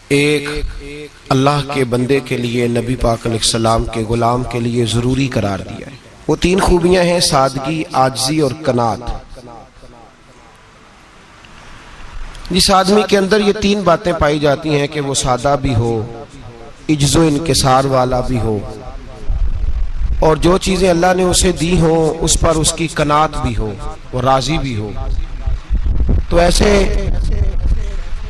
एक अल्लाह के बंदे के लिए नबी पाक अलैहिस्सलाम के गुलाम के लिए ज़रूरी करार दिया है। वो तीन खूबियां हैं, सादगी, आजिज़ी और कनात। जिस आदमी के अंदर ये तीन बातें पाई जाती हैं कि वो सादा भी हो, इज्जो इनकिसार वाला भी हो, और जो चीज़ें अल्लाह ने उसे दी हो उस पर उसकी कनात भी हो, वो राज़ी भी हो, तो ऐसे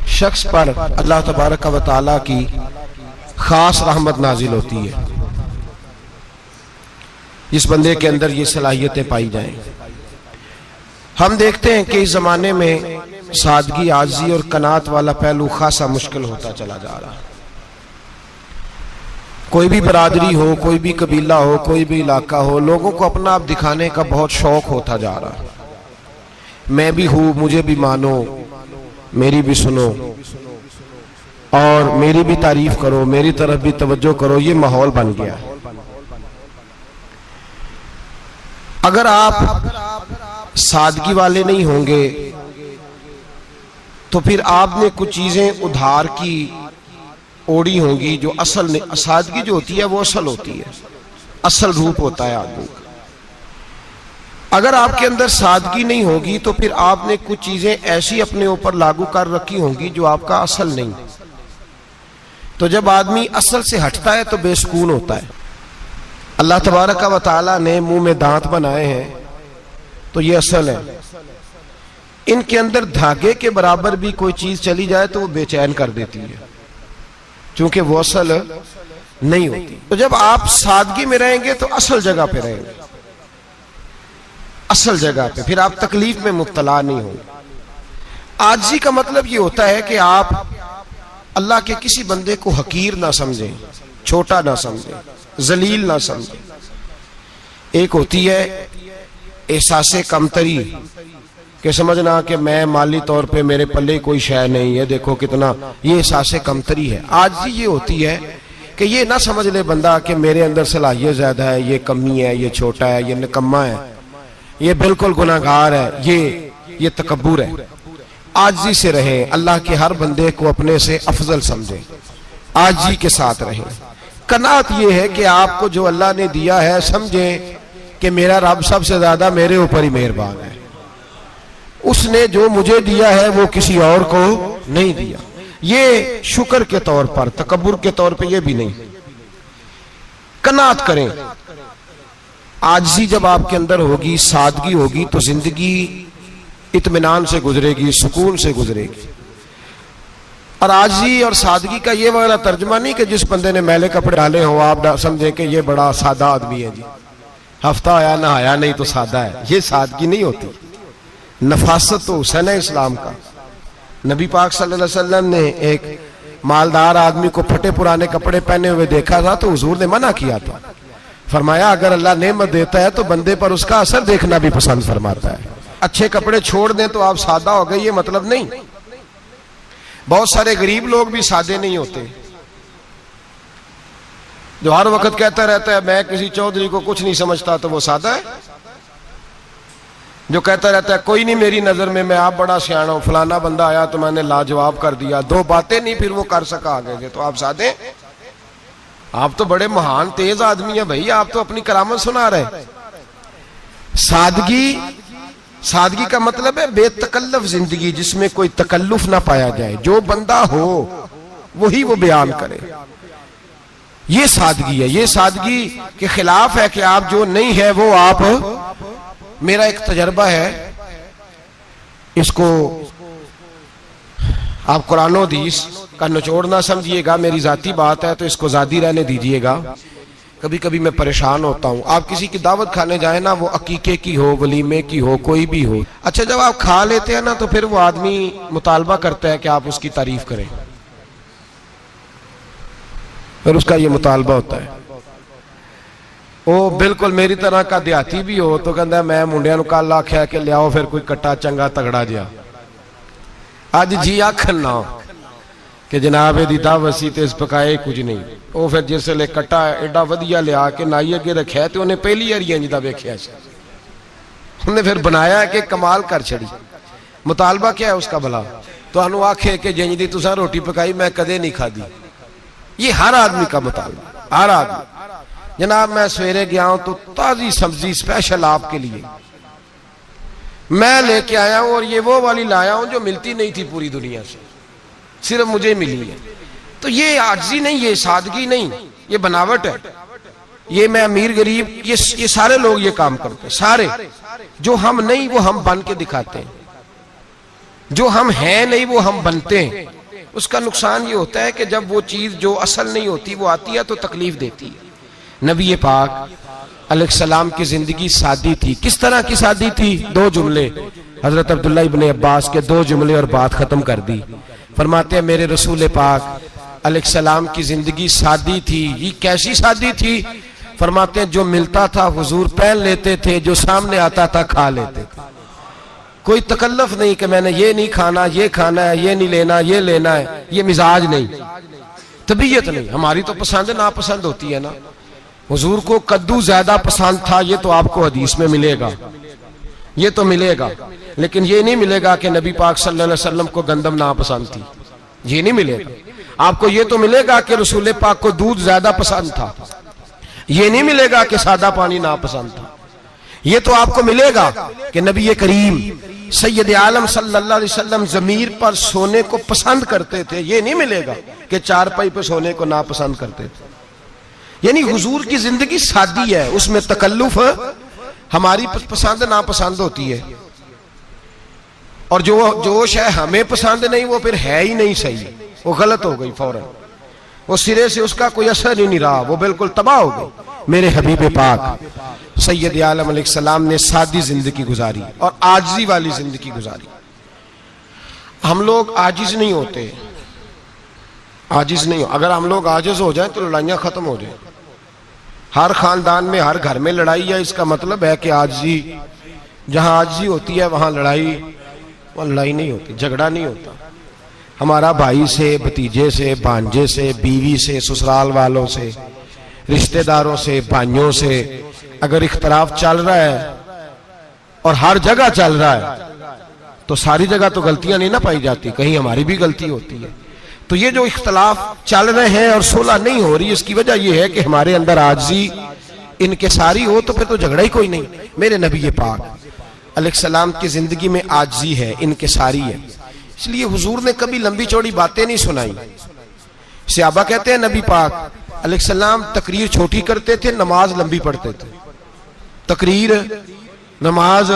शख्स पर अल्लाह तबारक व तआला की खास रहमत नाजिल होती है। जिस बंदे के अंदर ये सलाहियतें पाई जाएं। हम देखते हैं कि इस जमाने में सादगी, आजिज़ी और कनात वाला पहलू खासा मुश्किल होता चला जा रहा है। कोई भी बरादरी हो, कोई भी कबीला हो, कोई भी इलाका हो, लोगों को अपना आप दिखाने का बहुत शौक होता जा रहा है। मैं भी हूं, मुझे भी मानो, मेरी भी सुनो और मेरी भी तारीफ करो, मेरी तरफ भी तवज्जो करो, ये माहौल बन गया। अगर आप सादगी वाले नहीं होंगे तो फिर आपने कुछ चीजें उधार की ओढ़ी होंगी जो असल ने, सादगी जो होती है वो असल होती है, असल रूप होता है आदमी का। अगर आपके अंदर सादगी नहीं होगी तो फिर आपने कुछ चीजें ऐसी अपने ऊपर लागू कर रखी होंगी जो आपका असल नहीं। तो जब आदमी असल से हटता है तो बेसुकून होता है। अल्लाह तबारक व तआला ने मुंह में दांत बनाए हैं तो ये असल है। इनके अंदर धागे के बराबर भी कोई चीज चली जाए तो वो बेचैन कर देती है, क्योंकि वो असल नहीं होती। तो जब आप सादगी में रहेंगे तो असल जगह पे रहेंगे, असल जगह पे, फिर आप तकलीफ में मुब्तला नहीं होंगे। आजिज़ी का मतलब ये होता है कि आप अल्लाह के किसी बंदे को हकीर ना समझें, छोटा ना समझें, जलील ना समझें। एक होती है एहसासे कमतरी कि समझना कि मैं माली तौर पे मेरे पल्ले कोई शय नहीं है, देखो कितना, ये एहसासे कमतरी है। आजिज़ी ये होती है कि ये ना समझ ले बंदा कि मेरे अंदर सलाहियत ज्यादा है, ये कमी है, ये छोटा है, ये निकम्मा है, ये बिल्कुल गुनाहगार है, ये तकब्बुर है। आजिज़ी से रहें, अल्लाह के हर बंदे को अपने से अफजल समझें, आजिज़ी के साथ रहें। कनात ये है कि आपको जो अल्लाह ने दिया है समझें कि मेरा रब सबसे ज्यादा मेरे ऊपर ही मेहरबान है, उसने जो मुझे दिया है वो किसी और को नहीं दिया। ये शुक्र के तौर पर, तकब्बुर के तौर पे ये भी नहीं। कनात करें। आजिज़ी जब आपके अंदर होगी, सादगी होगी, तो जिंदगी इत्मीनान से गुजरेगी, सुकून से गुजरेगी। और आजिज़ी और सादगी का ये वाला तर्जुमा नहीं कि जिस बंदे ने मैले कपड़े डाले हो आप समझे कि ये बड़ा सादा आदमी है जी, हफ्ता आया नहाया नहीं तो सादा है। ये सादगी नहीं होती। नफासत तो हुसैन है इस्लाम का। नबी पाक सल्लल्लाहु अलैहि वसल्लम ने एक मालदार आदमी को फटे पुराने कपड़े पहने हुए देखा था तो हुजूर ने मना किया था। फरमाया अगर अल्लाह नेमत देता है तो बंदे पर उसका असर देखना भी पसंद फरमाता है। अच्छे कपड़े छोड़ दें तो आप सादा हो गए, ये मतलब नहीं। बहुत सारे गरीब लोग भी सादे नहीं होते, जो हर वक्त कहता रहता है मैं किसी चौधरी को कुछ नहीं समझता, तो वो सादा है। जो कहता रहता है कोई नहीं मेरी नजर में, मैं आप बड़ा सियाना हूं, फलाना बंदा आया तो मैंने लाजवाब कर दिया, दो बातें नहीं फिर वो कर सका आगे से, तो आप सादे। आप तो बड़े महान तेज आदमी है भाई, आप तो अपनी करामत सुना रहे। सादगी का मतलब है बेतकल्लफ जिंदगी, जिसमें कोई तकल्लुफ ना पाया जाए। जो बंदा हो वही वो बयान करे, ये सादगी है। ये सादगी के खिलाफ है कि आप जो नहीं है वो आप। मेरा एक तजर्बा है, इसको आप कुरान और हदीस का निचोड़ ना समझिएगा, मेरी जाती बात है तो इसको जादी रहने दीजिएगा। कभी कभी मैं परेशान होता हूं। आप किसी की दावत खाने जाए ना, वो अकीके की हो, वलीमे की हो, कोई भी हो, अच्छा जब आप खा लेते हैं ना तो फिर वो आदमी मुतालबा करता है कि आप उसकी तारीफ करें, फिर उसका ये मुतालबा होता है। वो बिल्कुल मेरी तरह का देहाती भी हो तो कहता मैं मुंडिया नूं कल आख्या कि लियाओ फिर कोई कट्टा चंगा तगड़ा जिहा, अज जी आखन ना कि जनाब एदी दावत सी ते इस पकाए कुछ नहीं। वो फिर जिसले कट्टा एडा वधिया लिया के नाई अगे रखिया तो उन्हें पहली बारी इंज दा वेखिया, उन्हें फिर बनाया कि कमाल कर छड़ी। मुतालबा क्या है उसका भला? तो तो आखे कि जिंज दी तुसां रोटी पकाई मैं कदे नहीं खादी। ये हर आदमी का मुतालबा, हर आदमी। जनाब मैं सवेरे गया हूं तो ताजी सब्जी स्पेशल आपके लिए मैं लेके आया हूं, और ये वो वाली लाया हूं जो मिलती नहीं थी पूरी दुनिया से, सिर्फ मुझे मिली है। तो ये आजिज़ी नहीं, ये सादगी नहीं, ये बनावट है। ये मैं अमीर गरीब ये सारे लोग ये काम करते हैं, सारे। जो हम नहीं वो हम बन के दिखाते हैं, जो हम हैं नहीं वो हम बनते हैं। उसका नुकसान ये होता है कि जब वो चीज जो असल नहीं होती वो आती है तो तकलीफ देती है। नबी पाक अलैहिस्सलाम की जिंदगी सादी थी। किस तरह की सादी थी? दो जुमले, हजरत अब्दुल्ला इब्ने अब्बास के दो जुमले और बात खत्म कर दी। फरमाते हैं मेरे रसूल पाक अलैहिस्सलाम की जिंदगी सादी थी। ये कैसी सादी थी? फरमाते हैं जो मिलता था हुजूर पहन लेते थे, जो सामने आता था खा लेते थे। कोई तकल्लुफ नहीं कि मैंने ये नहीं खाना, ये खाना है, ये नहीं लेना, ये लेना है। ये मिजाज नहीं, तबीयत नहीं। हमारी तो पसंद नापसंद होती है ना। हुजूर को कद्दू ज्यादा पसंद था, ये तो आपको हदीस में मिलेगा, ये तो मिलेगा। लेकिन ये नहीं मिलेगा कि नबी पाक सल्लल्लाहु अलैहि वसल्लम को गंदम नापसंद थी, ये नहीं मिलेगा। आपको ये तो मिलेगा कि रसूल पाक को दूध ज्यादा पसंद था, ये नहीं मिलेगा कि सादा पानी नापसंद था। ये तो आपको मिलेगा कि नबी करीम सैयद आलम सल्लल्लाहु अलैहि वसल्लम जमीर पर सोने को पसंद करते थे। ये नहीं मिलेगा कि चारपाई पे सोने को नापसंद करते थे। यानी हुजूर की जिंदगी सादी है, उसमें तकल्लुफ हमारी पसंद नापसंद होती है, और जो जोश है हमें पसंद नहीं वो फिर है ही नहीं सही, वो गलत हो गई फौरन, वो सिरे से उसका कोई असर ही नहीं रहा, वो बिल्कुल तबाह हो गई। मेरे हबीब पाक सैयद आलम अलैहिस्सलाम ने सादी जिंदगी गुजारी और आजिज़ी वाली जिंदगी गुजारी। हम लोग आजिज नहीं होते, आजिज नहीं हो। अगर हम लोग आजिज हो जाएं तो लड़ाइयां खत्म हो जाए। हर खानदान में हर घर में लड़ाई है, इसका मतलब है कि आजिज़ी, जहां आजिज़ी होती है वहां लड़ाई, वहां लड़ाई नहीं होती, झगड़ा नहीं होता। हमारा भाई से, भतीजे से, भांजे से, बीवी से, ससुराल वालों से, रिश्तेदारों से, भाइयों से अगर इख्तलाफ चल रहा है और हर जगह चल रहा है तो सारी जगह तो गलतियां नहीं ना पाई जाती, कहीं हमारी भी गलती होती है। तो ये जो इख्तलाफ चल रहे हैं और सुलह नहीं हो रही, इसकी वजह यह है कि हमारे अंदर आजिज़ी इनकिसारी हो, तो फिर तो झगड़ा ही कोई नहीं। मेरे नबी पाक अलैहिस्सलाम की जिंदगी में आजिज़ी है, इनकिसारी है। इसलिए हुजूर ने कभी लंबी चौड़ी बातें नहीं सुनाई। सहाबा कहते हैं नबी पाक अलैहिस्सलाम तकरीर छोटी करते थे, नमाज लंबी पढ़ते थे। तकरीर, नमाज,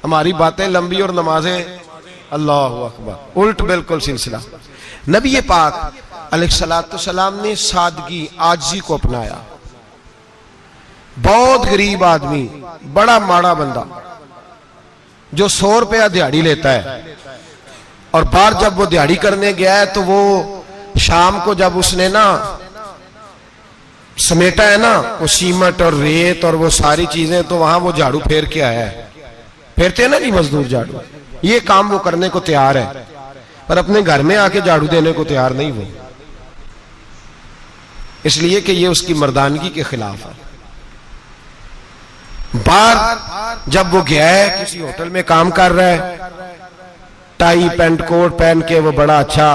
हमारी बातें लंबी और नमाजें अल्लाहु अकबर, उल्ट बिल्कुल सिलसिला। नबी पाक अलैहिस्सलाम ने सादगी, आजिज़ी को अपनाया। बहुत गरीब आदमी, बड़ा माड़ा बंदा जो 100 रुपया दिहाड़ी लेता है, और बाहर जब वो दिहाड़ी करने गया है तो वो शाम को जब उसने ना समेटा है ना वो सीमेंट और रेत और वो सारी चीजें, तो वहां वो झाड़ू फेर के आया है। फेरते हैं ना जी मजदूर झाड़ू, ये काम वो करने को तैयार है, पर अपने घर में आके झाड़ू देने को तैयार नहीं वो, इसलिए कि ये उसकी मर्दानगी के खिलाफ है। बाहर जब वो गया है, किसी होटल में काम कर रहा है, टाई पैंट कोट पहन के वो बड़ा अच्छा,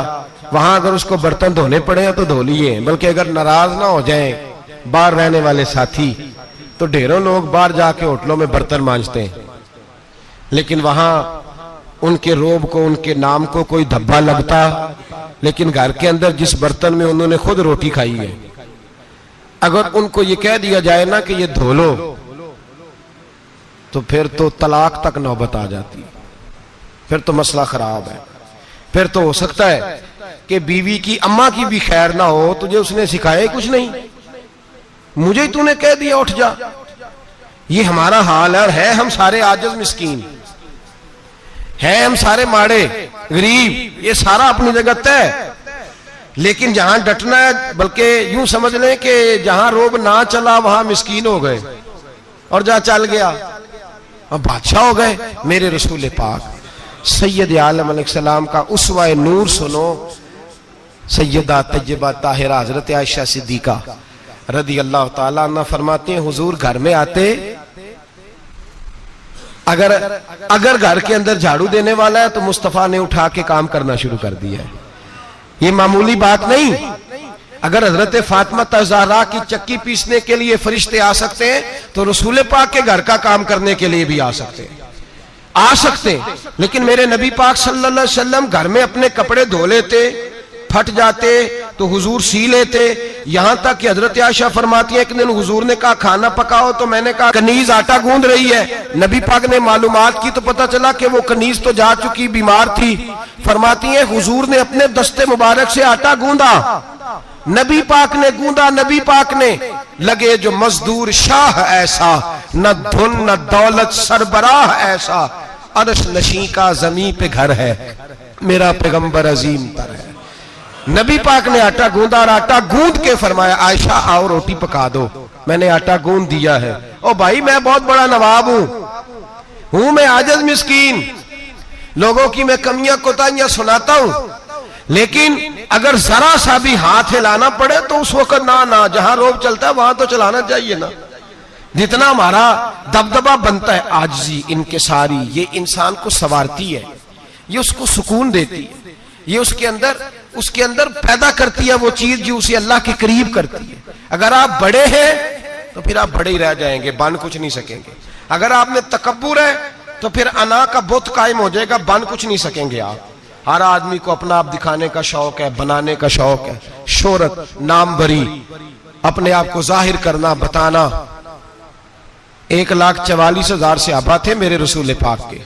वहां अगर उसको बर्तन धोने पड़े तो धो लिए, बल्कि अगर नाराज ना हो जाए बाहर रहने वाले साथी, तो ढेरों लोग बाहर जाके होटलों में बर्तन मांजते हैं, लेकिन वहां उनके रोब को, उनके नाम को कोई धब्बा लगता, लेकिन घर के अंदर जिस बर्तन में उन्होंने खुद रोटी खाई है, अगर उनको ये कह दिया जाए ना कि ये धो लो, तो फिर तो तलाक तक नौबत आ जाती, फिर तो मसला खराब है। फिर तो हो सकता है कि बीवी की अम्मा की भी खैर ना हो, तुझे उसने सिखाया ही कुछ नहीं, मुझे ही तूने कह दिया उठ जा। ये हमारा हाल है, और है हम सारे आजिज़ मिस्कीन, है हम सारे माड़े गरीब, ये सारा अपनी जगह तय। लेकिन जहां डटना है, बल्कि यूं समझ लें कि जहां रोब ना चला वहां मिस्कीन हो गए, और जहां चल गया अब बादशाह हो गए। मेरे रसूल पाक सैयद आलम अलैहिस्सलाम का उसवा नूर सुनो, सैयदा तैयबा ताहिरा हजरत आयशा सिद्दीका रदी अल्लाह ताला अन्हा फरमाते हैं, हुजूर घर में आते अगर घर के अंदर झाड़ू देने वाला है तो मुस्तफा ने उठा के काम करना शुरू कर दिया है। ये मामूली बात नहीं। अगर हजरत फातिमा ज़हरा की चक्की पीसने के लिए फरिश्ते आ सकते हैं तो रसूल पाक के घर का काम करने के लिए भी आ सकते हैं। लेकिन मेरे नबी पाक सल्लल्लाहु अलैहि वसल्लम घर में अपने कपड़े धो लेते, फट जाते तो हुजूर सी लेते। यहां तक कि हजरत आयशा फरमाती है एक दिन हुजूर ने कहा खाना पकाओ, तो मैंने कहा कनीज आटा गूंद रही है। नबी पाक ने मालूमात की तो पता चला कि वो कनीज तो जा चुकी, बीमार थी। फरमाती है हुजूर ने अपने दस्ते मुबारक से आटा गूंदा, नबी पाक ने गूंदा, नबी पाक ने। लगे जो मजदूर शाह ऐसा, न धुन न दौलत सरबराह ऐसा, अर्श नशी का जमी पे घर है, मेरा पैगंबर अजीम तर है। नबी पाक ने आटा गूंदा और आटा गूंद के फरमाया आयशा आओ रोटी पका दो। मैंने आटा गूंद दिया है। ओ भाई मैं बहुत बड़ा नवाब हूं मैं आजिज मिस्कीन, लोगों की मैं कमियां कोताहियां सुनाता हूं, लेकिन अगर जरा सा भी हाथ हिलाना पड़े तो उस वक्त ना जहां रोब चलता है वहां तो चलाना चाहिए ना। जितना हमारा दबदबा बनता है आजिज़ी इनकिसारी, ये इंसान को संवारती है, ये उसको सुकून देती है, ये उसके अंदर पैदा करती है वो चीज जो उसे अल्लाह के करीब करती है। अगर आप बड़े हैं तो फिर आप बड़े ही रह जाएंगे, बन कुछ नहीं सकेंगे। अगर आप में तकब्बुर है तो फिर अना का बुत कायम हो जाएगा, बन कुछ नहीं सकेंगे आप। हर आदमी को अपना आप दिखाने का शौक है, बनाने का शौक है, शोहरत, नाम भरी, अपने आप को जाहिर करना, बताना। 1,44,000 सहाबा थे मेरे रसूल पाक के,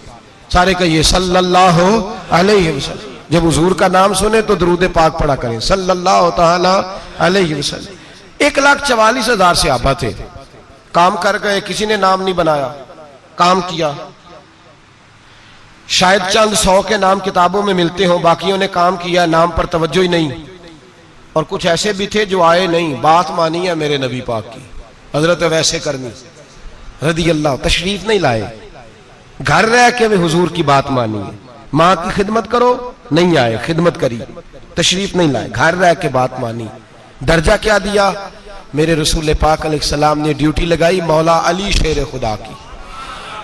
सारे कहिए सल्लल्लाहु अलैहि वसल्लम। जब हुजूर का नाम सुने तो दरूद पाक पढ़ा करें सल्लल्लाहु तआला अलैहि वसल्लम। 1,44,000 सहाबा थे, काम कर गए, किसी ने नाम नहीं बनाया, काम किया। शायद चंद 100 के नाम किताबों में मिलते हो, बाकियों ने काम किया, नाम पर तवज्जो ही नहीं। और कुछ ऐसे भी थे जो आए नहीं, बात मानी है मेरे नबी पाक की, हजरत वैसे करनी रदी अल्लाह, तशरीफ नहीं लाए, घर रह के भी हुजूर की बात मानी है। माँ की खिदमत करो, नहीं आए, खिदमत करी, तशरीफ नहीं लाए, घर रह के बात मानी। दर्जा क्या दिया मेरे रसूल पाक अलैहिस्सलाम ने? ड्यूटी लगाई मौला अली शेर खुदा की,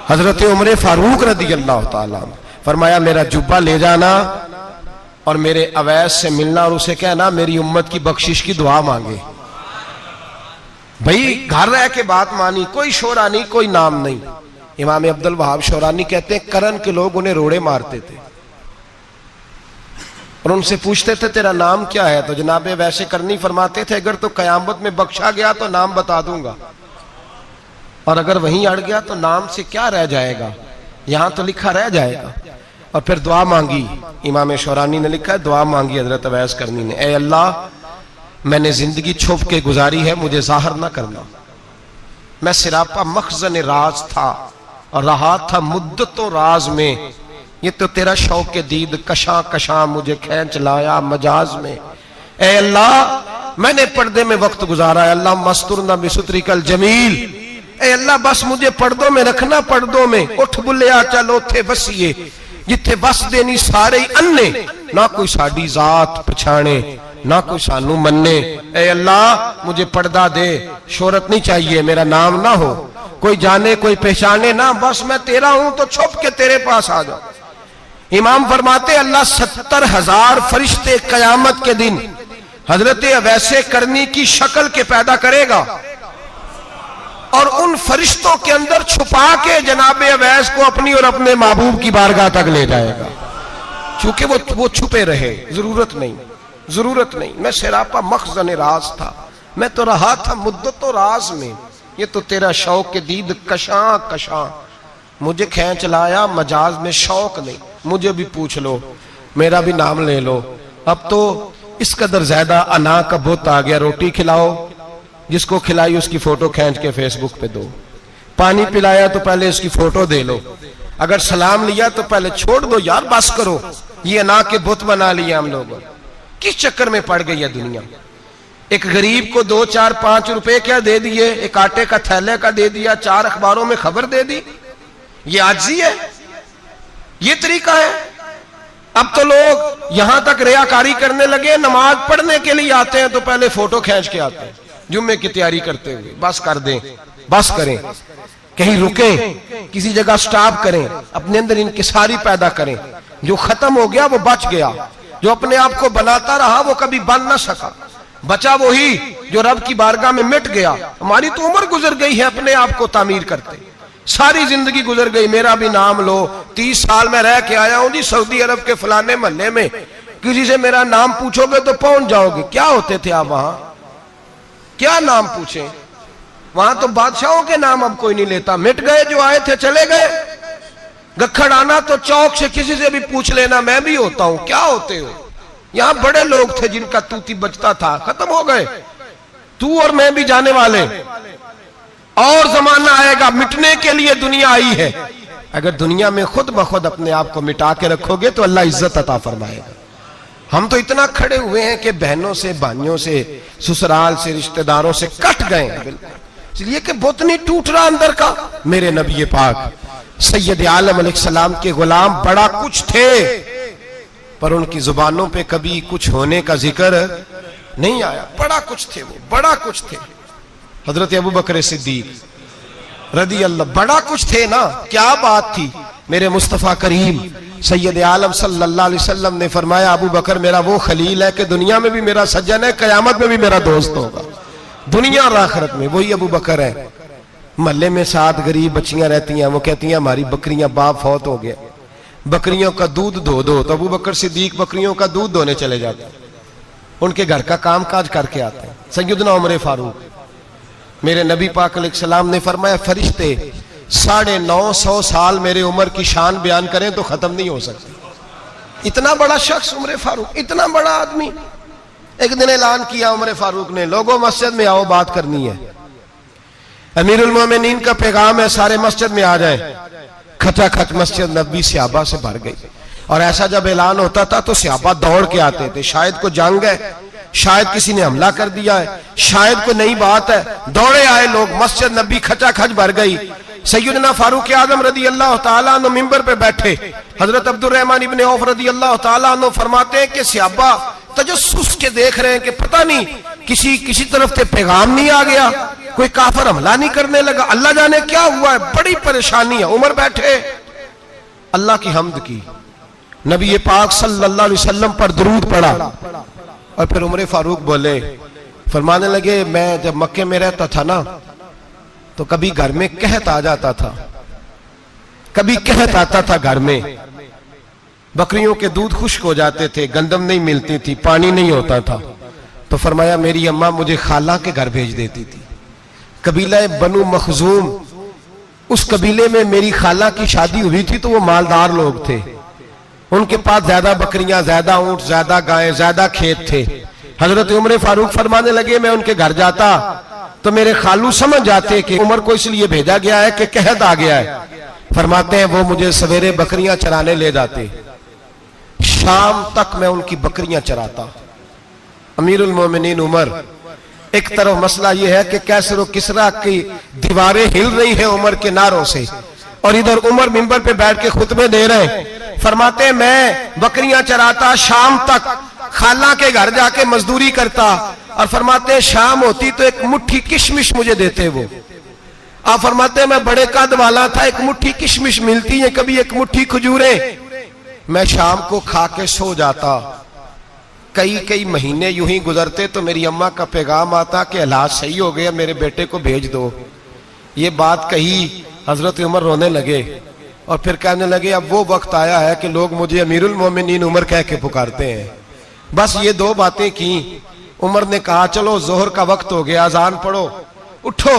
हजरत उमर फारूक रदी अल्लाह ताला, फरमाया मेरा जुब्बा ले जाना और मेरे अवैस से मिलना और उसे कहना मेरी उम्मत की बख्शिश की दुआ मांगे। भाई घर रह के बात मानी, कोई शोरा नहीं, कोई नाम नहीं। इमाम अब्दुल वहाब शौरानी कहते हैं करन के लोग उन्हें रोड़े मारते थे और उनसे पूछते थे तेरा नाम क्या है, तो जनाब वैसे करनी फरमाते थे अगर तो कयामत में बख्शा गया तो नाम बता दूंगा, और अगर वहीं अड़ गया तो नाम से क्या रह जाएगा, यहां तो लिखा रह जाएगा। और फिर दुआ मांगी, इमाम शौरानी ने लिखा है दुआ मांगी हजरत अवैस करनी ने, ए अल्लाह मैंने जिंदगी छुप के गुजारी है, मुझे जाहिर ना करना। मैं सिरापा मखजन राज था और रहा था मुद्दतों राज में, ये तो तेरा शौक के दीद कशा कशा मुझे खींच लाया मजाज में। ए अल्लाह मैंने पर्दे में वक्त गुजारा है, अल्लाह मस्तुरना बिसुत्रिकल जमील, ए अल्लाह बस मुझे पर्दों में रखना, पर्दों में उठ बुलिया चलो थे बसिए, जिथे बस देनी सारे ही अन्ने, ना कोई साड़ी जात पछाणे ना कोई सानू मन्ने। ए अल्लाह मुझे पर्दा दे, शोहरत नहीं चाहिए, मेरा नाम ना हो, कोई जाने कोई पहचाने ना, बस मैं तेरा हूं तो छुप के तेरे पास आ जाओ। इमाम फरमाते अल्लाह 70,000 फरिश्ते कयामत के दिन हजरत वैसे करनी की शक्ल के पैदा करेगा और उन फरिश्तों के अंदर छुपा के जनाब अवैस को अपनी और अपने महबूब की बारगाह तक ले जाएगा, चूंकि वो छुपे रहे, जरूरत नहीं। मैं सिरापा मखजन राज था, मैं तो रहा था मुद्दतों राज में, ये तो तेरा शौक के दीद कशा कशा मुझे खींच लाया मजाज में, शौक नहीं, मुझे भी पूछ लो, मेरा भी नाम ले लो। अब तो इस कदर ज्यादा अना का बुत आ गया, रोटी खिलाओ, जिसको खिलाई उसकी फोटो खींच के फेसबुक पे दो, पानी पिलाया तो पहले उसकी फोटो दे लो, अगर सलाम लिया तो पहले छोड़ दो यार, बस करो। ये अना के बुत बना लिया हम लोगों, किस चक्कर में पड़ गई है दुनिया। एक गरीब को 2, 4, 5 रुपए क्या दे दिए, एक आटे का थैले का दे दिया, 4 अखबारों में खबर दे दी, ये आजी है, ये तरीका है। अब तो लोग यहां तक रियाकारी करने लगे, नमाज पढ़ने के लिए आते हैं तो पहले फोटो खींच के आते हैं, जुम्मे की तैयारी करते हुए, बस कर दें, बस करें। कहीं रुके, किसी जगह स्टॉप करें, अपने अंदर इंकिसारी पैदा करें। जो खत्म हो गया वो बच गया, जो अपने आप को बनाता रहा वो कभी बन ना सका। बचा वही जो रब की बारगाह में मिट गया। हमारी तो उम्र गुजर गई है अपने आप को तामीर करते, सारी जिंदगी गुजर गई। मेरा भी नाम लो, 30 साल में रह के आया हूं जी सऊदी अरब के फलाने महल्ले में, किसी से मेरा नाम पूछोगे तो पहुंच जाओगे। क्या होते थे आप वहां, क्या नाम पूछे? वहां तो बादशाहों के नाम अब कोई नहीं लेता, मिट गए, जो आए थे चले गए। गखड़ आना तो चौक से किसी से भी पूछ लेना, मैं भी होता हूं, क्या होते हो? यहां बड़े लोग थे जिनका तूती बचता था, खत्म हो गए। तू और मैं भी जाने वाले, और जमाना आएगा, मिटने के लिए दुनिया आई है। अगर दुनिया में खुद ब खुद अपने आप को मिटा के रखोगे तो अल्लाह इज्जत अता फरमाएगा। हम तो इतना खड़े हुए हैं कि बहनों से, भाइयों से, ससुराल से, रिश्तेदारों से कट गए, इसलिए कि बोतनी टूट रहा अंदर का। मेरे नबी पाक सैयद आलम अलैहिस्सलाम के गुलाम बड़ा कुछ थे, पर उनकी जुबानों पे कभी कुछ होने का जिक्र नहीं आया। बड़ा कुछ थे वो, बड़ा कुछ थे। हजरत अबू बकर सिद्दीक रदी अल्लाह, बड़ा कुछ थे ना, क्या बात थी। मेरे मुस्तफ़ा करीम सैयद आलम सल्लल्लाहु अलैहि वसल्लम ने फरमाया, अबू बकर मेरा वो खलील है कि दुनिया में भी मेरा सज्जन है, कयामत में भी मेरा दोस्त होगा। दुनिया और आखिरत में वही अबू बकर है। महल्ले में 7 गरीब बच्चियां रहती हैं, वो कहती हैं हमारी बकरियां, बाप फौत हो गया, बकरियों का दूध धो दो। तो अबू बकर सिद्दीक बकरियों का दूध धोने चले जाते, उनके घर का काम काज करके आते हैं। सैयदना उमर फारूक, मेरे नबी पाक अलैहिस्सलाम ने फरमाया, फरिश्ते 950 साल मेरे उम्र की शान बयान करें तो खत्म नहीं हो सकती। इतना बड़ा शख्स उमर फारूक, इतना बड़ा आदमी। एक दिन ऐलान किया उमर फारूक ने, लोगों मस्जिद में आओ, बात करनी है। अमीरुल मोमिनीन का पैगाम है, सारे मस्जिद में आ जाए। खचाखच मस्जिद नबी सहाबा से भर गई। और ऐसा जब ऐलान होता था तो सहाबा दौड़ के आते थे, शायद को जंग है, शायद किसी ने हमला कर दिया है, शायद कोई नई बात है। दौड़े आए लोग, मस्जिद नबी खचाखच भर गई। सैयदना फारूक आजम रदी अल्लाह तआला अन्हु मिंबर पे बैठे। हजरत अब्दुर्रहमान इब्ने औफ रदी अल्लाह तआला अन्हु फरमाते हैं कि सहाबा तजस्सुस के देख रहे हैं कि पता नहीं किसी तरफ से पैगाम नहीं आ गया, कोई काफिर हमला नहीं करने लगा, अल्लाह जाने क्या हुआ है, बड़ी परेशानी है। उमर बैठे, अल्लाह की हम्द की, नबी पाक सल्लल्लाहु अलैहि वसल्लम पर दुरूद पढ़ा, और फिर उमर फारूक बोले, फरमाने लगे, मैं जब मक्के में रहता था ना तो कभी घर में कहत आ जाता था, कभी कहत आता था घर में, बकरियों के दूध खुश्क हो जाते थे, गंदम नहीं मिलती थी, पानी नहीं होता था। तो फरमाया मेरी अम्मा मुझे खाला के घर भेज देती थी। कबीला बनु मखजूम, उस कबीले में मेरी खाला की शादी हुई थी तो वो मालदार लोग थे, उनके पास ज्यादा बकरियां, ज्यादा ऊंट, ज्यादा गायें, ज्यादा खेत थे। हजरत उमर फारूक फरमाने लगे, मैं उनके घर जाता तो मेरे खालू समझ जाते कि उमर को इसलिए भेजा गया है कि कहत आ गया है। फरमाते हैं वो मुझे सवेरे बकरियां चराने ले जाते, शाम तक मैं उनकी बकरियां चराता। अमीरुल मोमिनीन उमर, एक तरफ मसला यह है कि कैसर और किसरा की दीवारें हिल रही है उमर के नारों से, और इधर उमर मिंबर पे बैठ के खुतबे दे रहे हैं। फरमाते हैं मैं बकरियां चराता, शाम तक खाला के घर जाके मजदूरी करता, और फरमाते हैं शाम होती तो एक मुट्ठी किशमिश मुझे देते वो। आप फरमाते हैं मैं बड़े कद वाला था, एक मुट्ठी किशमिश मिलती है, कभी एक मुट्ठी खजूरें, मैं शाम को खा के सो जाता। कई महीने यूं ही गुजरते तो मेरी अम्मा का पैगाम आता कि हालात सही हो गया, मेरे बेटे को भेज दो। ये बात कही, हजरत उमर रोने लगे और फिर कहने लगे अब वो वक्त आया है कि लोग मुझे अमीरुल मोमिनीन उमर कह के पुकारते हैं। बस ये 2 बातें की। उमर ने कहा चलो जोहर का वक्त हो गया, अजान पढ़ो, उठो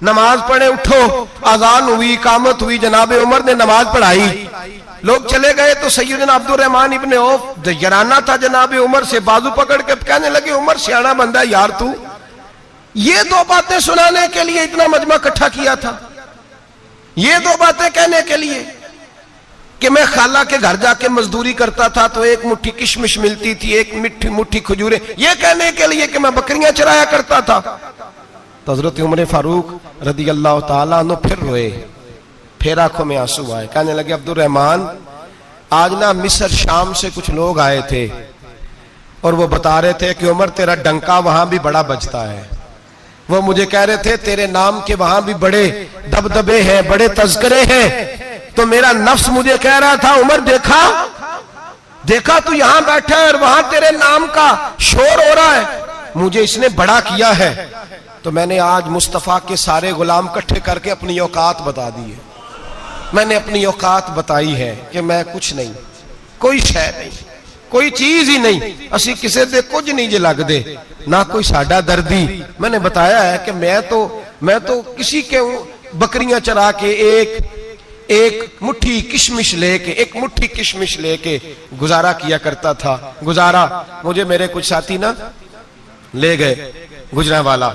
नमाज पढ़े, उठो। अजान हुई, इकामत हुई, जनाब उमर ने नमाज पढ़ाई, लोग चले गए तो सैयदना अब्दुर्रहमान इब्ने औफ जराना था जनाब उमर से, बाजू पकड़ के कहने लगे उमर सियाना बंदा यार, तू ये 2 बातें सुनाने के लिए इतना मजमा इकट्ठा किया था, ये 2 बातें कहने के लिए कि मैं खाला के घर जाके मजदूरी करता था तो एक मुट्ठी किशमिश मिलती थी, एक मुट्ठी खजूरें, ये कहने के लिए कि मैं बकरियां चराया करता था। तो हजरत उमर फारूक रदी अल्लाह तआला अन्हु फिर रोए, फिर आंखों में आंसू आए। कहने लगे अब्दुर्रहमान आज ना मिस्र शाम से कुछ लोग आए थे और वो बता रहे थे कि उमर तेरा डंका वहां भी बड़ा बजता है, वो मुझे कह रहे थे तेरे नाम के वहां भी बड़े दबदबे हैं, बड़े तज़किरे हैं। तो मेरा नफ्स मुझे कह रहा था उमर देखा देखा तू यहां बैठा है और वहां तेरे नाम का शोर हो रहा है, मुझे इसने बड़ा किया है। तो मैंने आज मुस्तफा के सारे गुलाम इकट्ठे करके अपनी औकात बता दी है। मैंने अपनी औकात बताई है कि मैं कुछ नहीं, कोई शय नहीं, कोई चीज ही नहीं, असी किसी दे कुछ नहीं जे लगदे, ना कोई साडा दर्दी। मैंने बताया है कि मैं तो किसी के बकरियां चरा के एक मुट्ठी किशमिश लेके गुजारा किया करता था। गुजारा मुझे मेरे कुछ साथी ना ले गए गुजरांवाला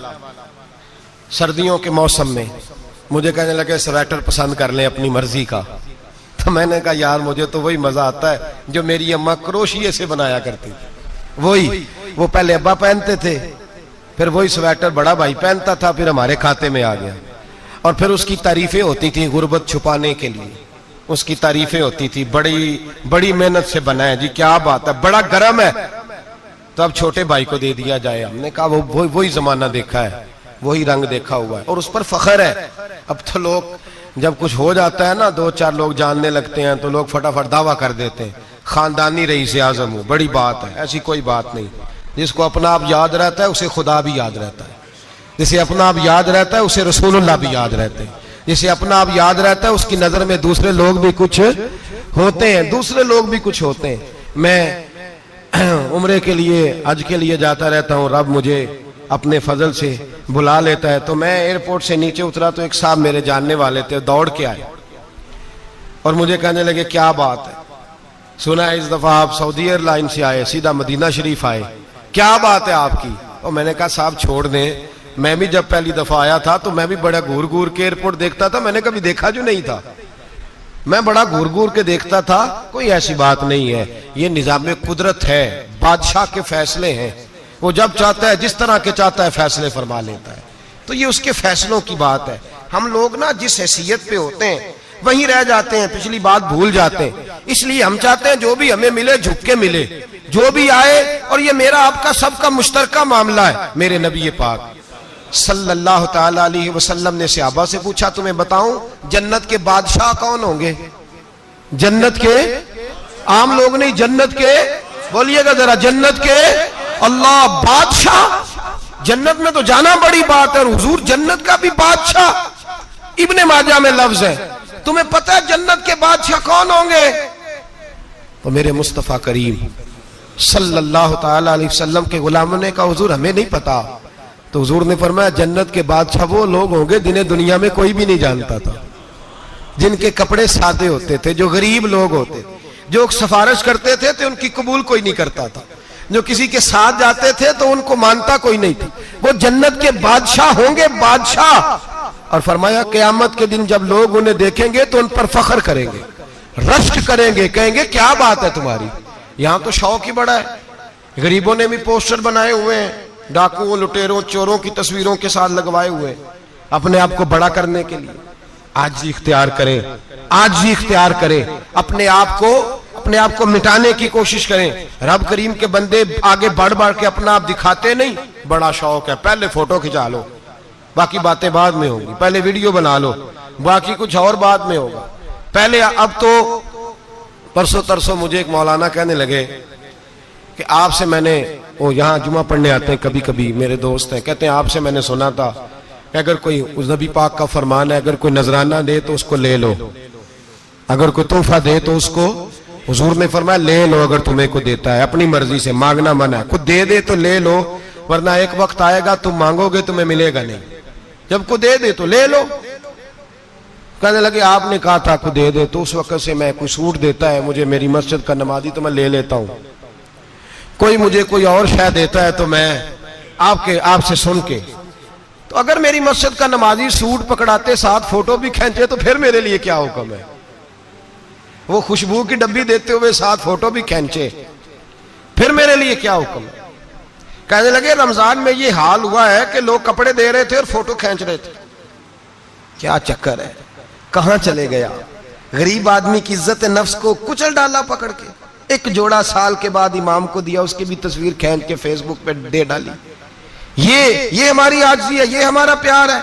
सर्दियों के मौसम में, मुझे कहने लगे स्वेटर पसंद कर लें अपनी मर्जी का। तो मैंने कहा यार मुझे तो वही मजा आता है जो मेरी अम्मा क्रोशिये से बनाया करती थी, वही वो पहले अब्बा पहनते थे, फिर वही स्वेटर बड़ा भाई पहनता था, फिर हमारे खाते में आ गया। और फिर उसकी तारीफें होती थी गुर्बत छुपाने के लिए, उसकी तारीफें होती थी बड़ी मेहनत से बना है जी, क्या बात है, बड़ा गर्म है, तो अब छोटे भाई को दे दिया जाए। हमने कहा वही जमाना देखा है, वही रंग देखा हुआ है और उस पर फख्र है। अब तो लोग जब कुछ हो जाता है ना, 2-4 लोग जानने लगते हैं तो लोग फटाफट दावा कर देते हैं खानदानी रईस आजम हूं, बड़ी बात है। ऐसी कोई बात नहीं, जिसको अपना आप याद रहता है उसे खुदा भी याद रहता है, जिसे अपना आप याद रहता है उसे रसूलुल्लाह भी याद रहते हैं, जिसे अपना आप याद रहता है उसकी नजर में दूसरे लोग भी कुछ होते हैं, मैं उम्रे के लिए हज के लिए जाता रहता हूँ, रब मुझे अपने फजल से बुला लेता है। तो मैं एयरपोर्ट से नीचे उतरा तो एक साहब मेरे जानने वाले थे, दौड़ के आए और मुझे कहने लगे क्या बात है, सुना है इस दफा आप सऊदी एयरलाइन से आए, सीधा मदीना शरीफ आए, क्या बात है आपकी। और मैंने कहा साहब छोड़ दें, मैं भी जब पहली दफा आया था तो मैं भी बड़ा घूर घूर के एयरपोर्ट देखता था, मैंने कभी देखा जो नहीं था, मैं बड़ा घूर घूर के देखता था, कोई ऐसी बात नहीं है, ये निजाम कुदरत है, बादशाह के फैसले हैं, वो जब चाहता है जिस तरह के चाहता है फैसले फरमा लेता है, तो ये उसके फैसलों की बात है। हम लोग ना जिस हैसियत पे होते हैं वहीं रह जाते हैं, पिछली बात भूल जाते हैं, इसलिए हम चाहते हैं जो भी हमें मिले झुक के मिले, जो भी आए, और ये मेरा आपका सबका मुश्तरका मामला है। मेरे नबी पाक सल्लल्लाहु ताला अलैहि वसल्लम ने सहाबा से पूछा तुम्हें बताऊं जन्नत के बादशाह कौन होंगे? जन्नत के आम लोग नहीं, जन्नत के, बोलिएगा जरा, जन्नत के अल्लाह बादशाह। जन्नत में तो जाना बड़ी बात है, और हुजूर जन्नत का भी बादशाह। इब्ने माजा में लफ्ज है, तुम्हें पता है जन्नत के बादशाह कौन होंगे? तो मेरे मुस्तफा करीम सल्लल्लाहु ताला अलैहि वसल्लम के गुलामों ने कहा हुजूर हमें नहीं पता। तो हुजूर ने फरमाया जन्नत के बादशाह वो लोग होंगे जिन्हें दुनिया में कोई भी नहीं जानता था, जिनके कपड़े सादे होते थे, जो गरीब लोग होते थे, जो सिफारिश करते थे तो उनकी कबूल कोई नहीं करता था, जो किसी के साथ जाते थे तो उनको मानता कोई नहीं था, वो जन्नत के बादशाह होंगे, बादशाह। और फरमाया क़यामत के दिन जब लोग उन्हें देखेंगे तो उन पर फख्र करेंगे, रश्क करेंगे, कहेंगे क्या बात है तुम्हारी, यहां तो शौक ही बड़ा है। गरीबों ने भी पोस्टर बनाए हुए हैं, डाकुओं, लुटेरों, चोरों की तस्वीरों के साथ लगवाए हुए, अपने आप को बड़ा करने के लिए। आजी इख्तियार करें, आजी इख्तियार करें, अपने आप को मिटाने की कोशिश करें। रब करीम के बंदे आगे बढ़ बढ़ के अपना आप दिखाते नहीं, बड़ा शौक है, पहले फोटो खिंचा लो, बाकी बातें बाद में होंगी, पहले वीडियो बना लो, बाकी कुछ और बाद में होगा, पहले। अब तो परसों तरसों मुझे एक मौलाना कहने लगे कि आपसे मैंने, वो यहाँ जुमा पढ़ने आते हैं कभी कभी, मेरे दोस्त हैं, कहते हैं आपसे मैंने सुना था कि अगर कोई उस नबी पाक का फरमान है, अगर कोई नजराना दे तो उसको ले लो, अगर कोई तोहफा दे तो उसको, हुजूर ने फरमाया ले लो, अगर तुम्हें को देता है, अपनी मर्जी से, मांगना मना है, खुद दे दे तो ले लो, वरना एक वक्त आएगा तुम मांगोगे तुम्हें मिलेगा नहीं, जब को दे दे तो ले लो। कहने लगे आपने कहा था को दे दे, तो उस वक्त से मैं कोई सूट देता है मुझे मेरी मस्जिद का नमाजी तो मैं ले लेता हूं, कोई मुझे कोई और शय देता है तो मैं आपसे सुन के, तो अगर मेरी मस्जिद का नमाजी सूट पकड़ाते साथ फोटो भी खींचे तो फिर मेरे लिए क्या हुक्म है? वो खुशबू की डब्बी देते हुए साथ फोटो भी खींचे, फिर मेरे लिए क्या हुक्म है? कहने लगे रमजान में ये हाल हुआ है कि लोग कपड़े दे रहे थे और फोटो खींच रहे थे, क्या चक्कर है, कहां चले गया? गरीब आदमी की इज्जत नफ्स को कुचल डाला पकड़ के। एक जोड़ा साल के बाद इमाम को दिया, उसकी भी तस्वीर खींच के फेसबुक पे दे डाली। ये हमारी आजिज़ी है, ये हमारा प्यार है,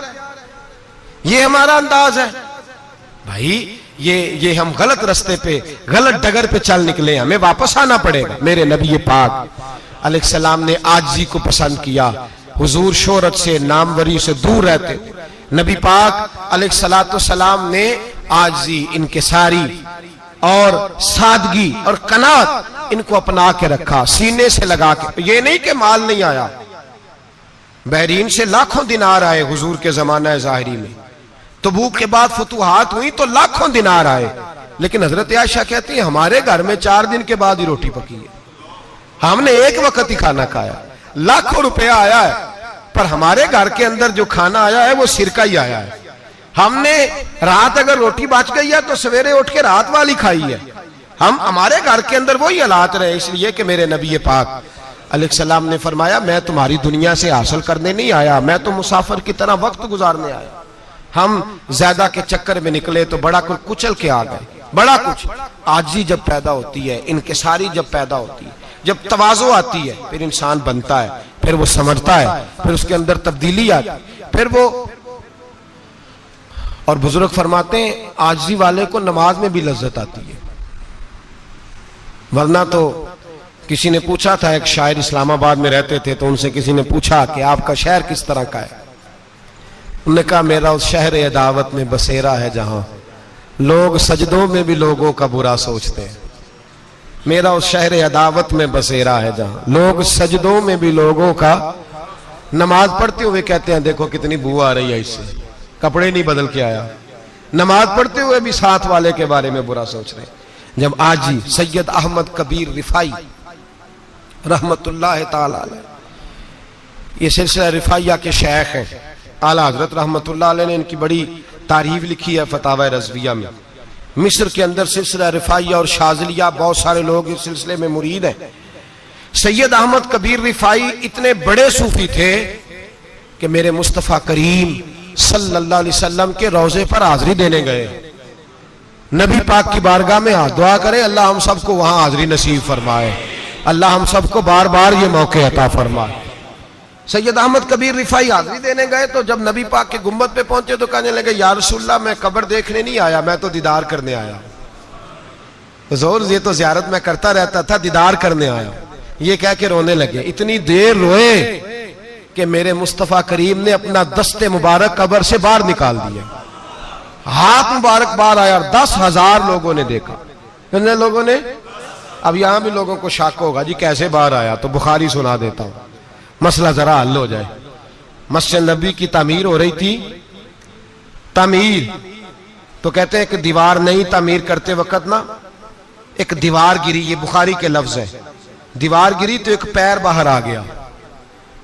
ये हमारा अंदाज है। भाई ये हम गलत रास्ते पे, गलत डगर पे चल निकले, हमें वापस आना पड़ेगा। मेरे नबी पाक अलैहिस्सलाम ने आजिज़ी को पसंद किया। हुजूर शोहरत से, नामवरी से दूर रहते। नबी पाक अलैहिस्सलाम ने आजिज़ी, इनकिसारी और सादगी और कनात इनको अपना के रखा, सीने से लगा के। ये नहीं कि माल नहीं आया, बहरीन से लाखों दिनार आए हुजूर के जमाना ज़ाहिरी में। तबूक के बाद फतुहात हुई तो लाखों दिनार आए, लेकिन हजरत आयशा कहती है हमारे घर में 4 दिन के बाद ही रोटी पकी है, हमने एक वक्त ही खाना खाया। लाखों रुपया आया है, पर हमारे घर के अंदर जो खाना आया है वो सिरका ही आया है। हमने रात अगर रोटी बच गई है तो सवेरे उठ के रात वाली खाई है। हमारे घर के अंदर वही हालात रहे, इसलिए कि मेरे नबी पाक अलैहिस्सलाम ने फरमाया मैं तुम्हारी दुनिया से हासिल करने नहीं आया, मैं तो मुसाफिर की तरह वक्त गुजारने आया। हम ज्यादा के चक्कर में निकले तो बड़ा कुछ कुचल के आ गए। बड़ा कुछ आजी जब पैदा होती है, इनकिसारी जब पैदा होती है, जब तवाज़ो आती है, फिर इंसान बनता है, फिर वो समझता है, फिर उसके अंदर तब्दीली आती, फिर वो। और बुजुर्ग फरमाते हैं आजी वाले को नमाज में भी लज्जत आती है, वरना तो किसी ने पूछा था, एक शायर इस्लामाबाद में रहते थे, तो उनसे किसी ने पूछा कि आपका शहर किस तरह का है। उन्होंने कहा मेरा उस शहर अदावत में बसेरा है जहां लोग सजदों में भी लोगों का बुरा सोचते हैं। मेरा उस शहर अदावत में बसेरा है जहां लोग सजदों में भी लोगों का, नमाज पढ़ते हुए कहते हैं देखो कितनी बू आ रही है इससे, कपड़े नहीं बदल के आया, नमाज पढ़ते हुए भी साथ वाले के बारे में बुरा सोच रहे। जब आजी सैयद अहमद कबीर रिफाई रहमतुल्लाह ताला अलैह, ये सिलसिला रिफाइया के शेख हैं, आला हजरत रहमतुल्लाह अलैह ने इनकी बड़ी तारीफ लिखी है फतावा रज़विया में। मिस्र के अंदर सिलसिला रिफाइया और शाज़िलिया, बहुत सारे लोग इस सिलसिले में मुरीद हैं। सैयद अहमद कबीर रिफाई इतने बड़े सूफी थे कि मेरे मुस्तफ़ा करीम सल्लल्लाहु अलैहि वसल्लम के रोजे पर हाजिरी देने गए। नबी पाक की बारगाह में हाथ दुआ करें, अल्लाह हम सबको वहां हाजिरी नसीब फरमाए, अल्लाह हम सबको बार बार ये मौके अता फरमाए। सैयद अहमद कबीर रिफाई हाजिरी देने गए तो जब नबी पाक के गुम्बद पे पहुंचे तो कहने लगे या रसूलल्लाह मैं कब्र देखने नहीं आया, मैं तो दीदार करने आया। हुजूर ये तो ज़ियारत में करता रहता था, दीदार करने आया। ये कह के रोने लगे, इतनी देर रोए कि मेरे मुस्तफ़ा करीम ने अपना दस्ते मुबारक कब्र से बाहर निकाल दिया, हाथ मुबारक बाहर आया। 10,000 लोगों ने देखा। कितने लोगों ने? अब यहां भी लोगों को शक होगा जी कैसे बाहर आया, तो बुखारी सुना देता हूं, मसला जरा हल हो जाए। मस्जिद नबी की तामीर हो रही थी, तामीर तो कहते हैं कि दीवार नहीं, तामीर करते वक्त ना एक दीवार गिरी, ये बुखारी के लफ्ज है। दीवार गिरी तो एक पैर बाहर आ गया,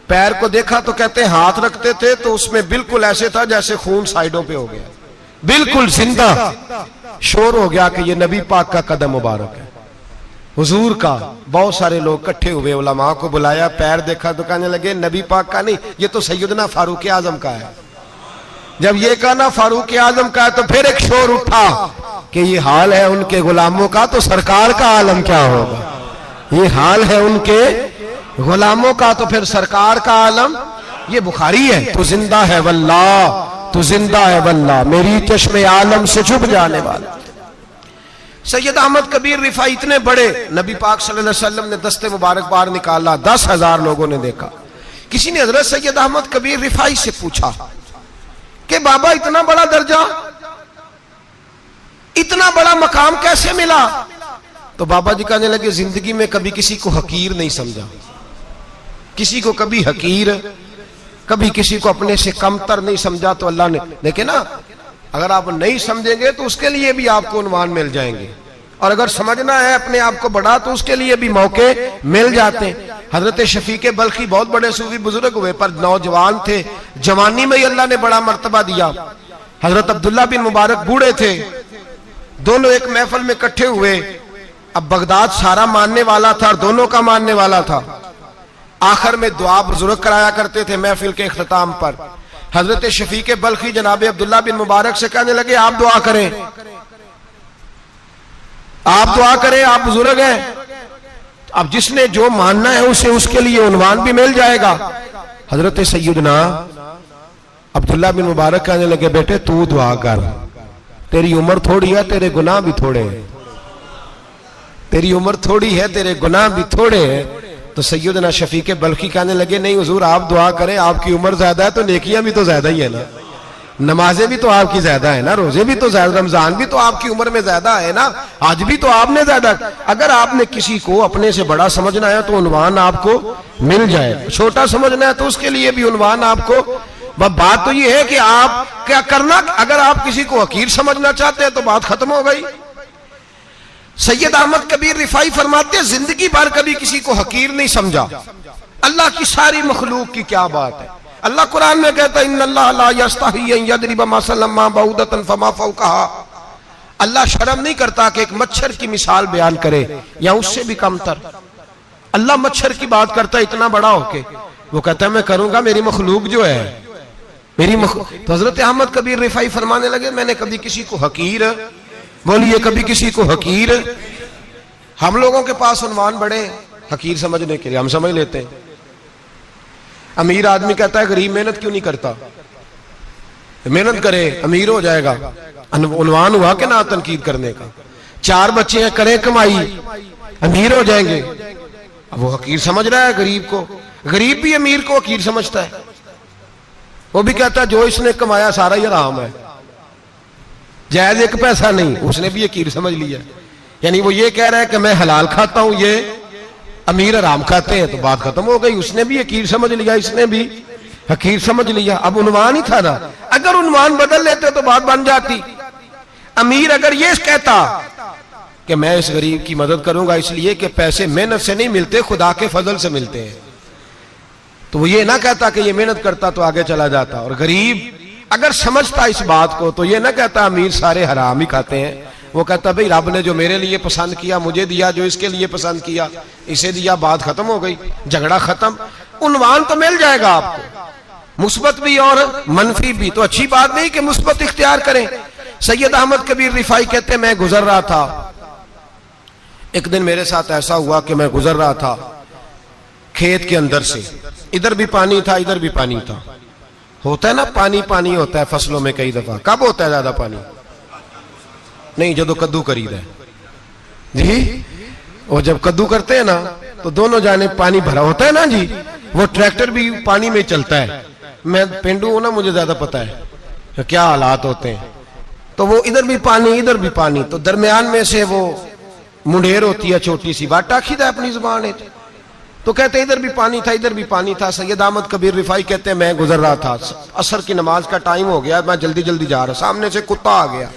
पैर को देखा तो कहते हैं हाथ रखते थे तो उसमें बिल्कुल ऐसे था जैसे खून साइडों पे हो गया, बिल्कुल जिंदा। शोर हो गया कि ये नबी पाक का कदम मुबारक है, हुजूर का। बहुत सारे लोग इकट्ठे हुए, उलमा को बुलाया, पैर देखा तो कहने लगे नबी पाक का नहीं, ये तो सैयदना फारूक आजम का है। जब ये कहा ना फारूक आजम का है तो फिर एक शोर उठा कि ये हाल है उनके गुलामों का, तो सरकार का आलम क्या होगा। ये हाल है उनके गुलामों का तो फिर सरकार का आलम। ये बुखारी है, तो जिंदा है वल्लाह, तो जिंदा है वल्लाह, मेरी चश्मे आलम से छुप जाने वाला। सैयद अहमद कबीर रिफाई इतने बड़े, नबी पाक सल्लल्लाहु अलैहि वसल्लम ने दस्ते मुबारक बाहर निकाला, 10,000 लोगों ने देखा। किसी ने हजरत सैयद अहमद कबीर रिफाई से पूछा कि बाबा इतना बड़ा दर्जा, इतना बड़ा मकाम कैसे मिला? तो बाबा जी कहने लगे जिंदगी में कभी किसी को हकीर नहीं समझा, किसी को कभी हकीर, कभी किसी को अपने से कमतर नहीं समझा। तो अल्लाह ने, देखे ना, अगर आप नहीं समझेंगे तो उसके लिए भी आपको उन्वान मिल जाएंगे, और अगर समझना है अपने आप को बड़ा तो उसके लिए भी मौके मिल जाते हैं। हजरत शफीक बल्खी बहुत बड़े सूफी बुजुर्ग हुए, पर नौजवान थे, जवानी में ही अल्लाह ने बड़ा मर्तबा दिया। हजरत अब्दुल्ला बिन मुबारक बूढ़े थे, दोनों एक महफिल में इकट्ठे हुए। अब बगदाद सारा मानने वाला था और दोनों का मानने वाला था। आखिर में दुआ बुजुर्ग कराया करते थे महफिल के इख्तिताम पर। हजरत शफीक बल्खी जनाब अब्दुल्ला बिन मुबारक से कहने लगे आप दुआ करें, आप दुआ करें, आप बुजुर्ग हैं। अब जिसने जो मानना है उसे उसके लिए उन्वान भी मिल जाएगा। हजरत सैयदना अब्दुल्ला बिन मुबारक कहने लगे, बेटे तू दुआ कर, तेरी उम्र थोड़ी है, तेरे गुनाह भी थोड़े हैं, तेरी उम्र थोड़ी है, तेरे गुनाह भी थोड़े हैं। तो सैयदना शफीक बल्खी कहने लगे, नहीं हुजूर आप दुआ करें, आपकी उम्र ज्यादा है तो नेकियां भी तो ज्यादा ही है ना, नमाजें भी तो आपकी ज्यादा है ना, रोजे भी तो ज्यादा, रमजान भी तो आपकी उम्र में ज्यादा है ना, आज भी तो आपने ज्यादा। अगर आपने किसी को अपने से बड़ा समझना है तो उन्वान आपको मिल जाए, छोटा समझना है तो उसके लिए भी उन्वान आपको। बात तो ये है कि आप क्या करना, अगर आप किसी को हकीर समझना चाहते हैं तो बात खत्म हो गई। सैयद अहमद कबीर रिफाई फरमाते हैं, जिंदगी भर कभी किसी को हकीर नहीं समझा। अल्लाह की सारी मखलूक की क्या बात है। अल्लाह कुरान में कहता है, इन्नल्लाह ला यस्तही अन यदरिब मसलन मा बऊदतन फमा फौकहा। अल्लाह शर्म नहीं करता कि एक मच्छर की मिसाल बयान करे या उससे भी कमतर। अल्लाह मच्छर की बात करता है इतना बड़ा होके, वो कहता है मैं करूंगा, मेरी मखलूक जो है तो हजरत अहमद कबीर रिफाई फरमाने लगे, मैंने कभी किसी को हकीर, बोलिए कभी किसी को हकीर। हम लोगों के पास उन्वान बड़े हकीर समझने के लिए, हम समझ लेते हैं। अमीर आदमी कहता है गरीब मेहनत क्यों नहीं करता, मेहनत करे अमीर हो जाएगा, उन्वान हुआ कि ना तनकीद करने का। 4 बच्चे हैं, करें कमाई, अमीर हो जाएंगे। अब वो हकीर समझ रहा है गरीब को, गरीब भी अमीर को हकीर समझता है। वो भी कहता है जो इसने कमाया सारा ही हराम है, जायज एक पैसा नहीं, उसने भी हकीर समझ लिया। यानी वो ये कह रहा है कि मैं हलाल खाता हूं, ये अमीर हराम खाते हैं, तो बात खत्म हो गई। उसने भी हकीर समझ लिया, इसने भी हकीर समझ लिया। अब उन्वान ही था ना, अगर उन्वान बदल लेते तो बात बन जाती। अमीर अगर ये कहता कि मैं इस गरीब की मदद करूंगा इसलिए कि पैसे मेहनत से नहीं मिलते, खुदा के फजल से मिलते हैं, तो वो ये ना कहता कि ये मेहनत करता तो आगे चला जाता। और गरीब अगर समझता इस बात को तो ये ना कहता अमीर सारे हराम ही खाते हैं, वो कहता भाई रब ने जो मेरे लिए पसंद किया मुझे दिया, जो इसके लिए पसंद किया इसे दिया, बात खत्म हो गई, झगड़ा खत्म। उन्वान तो मिल जाएगा आपको, मुस्बत भी और मनफी भी। तो अच्छी बात नहीं कि मुस्बत इख्तियार करें। सैयद अहमद कबीर रिफाई कहते मैं गुजर रहा था, एक दिन मेरे साथ ऐसा हुआ कि मैं गुजर रहा था खेत के अंदर से, इधर भी पानी था इधर भी पानी था। होता है ना पानी पानी होता है फसलों में कई दफा। कब होता है ज्यादा पानी? नहीं, जब कद्दू करीद है जी, और जब कद्दू करते हैं ना तो दोनों जाने पानी भरा होता है ना जी, वो ट्रैक्टर भी पानी में चलता है। मैं पेंडू हूं ना, मुझे ज्यादा पता है क्या हालात होते हैं। तो वो इधर भी पानी इधर भी पानी, तो दरमियान में से वो मुंडेर होती है छोटी सी, वाटा खीदा अपनी जुबान है। तो कहते इधर भी पानी था इधर भी पानी था। सैयद अहमद कबीर रिफाई कहते हैं मैं गुजर रहा था, असर की नमाज का टाइम हो गया, मैं जल्दी जल्दी जा रहा, सामने से कुत्ता आ गया।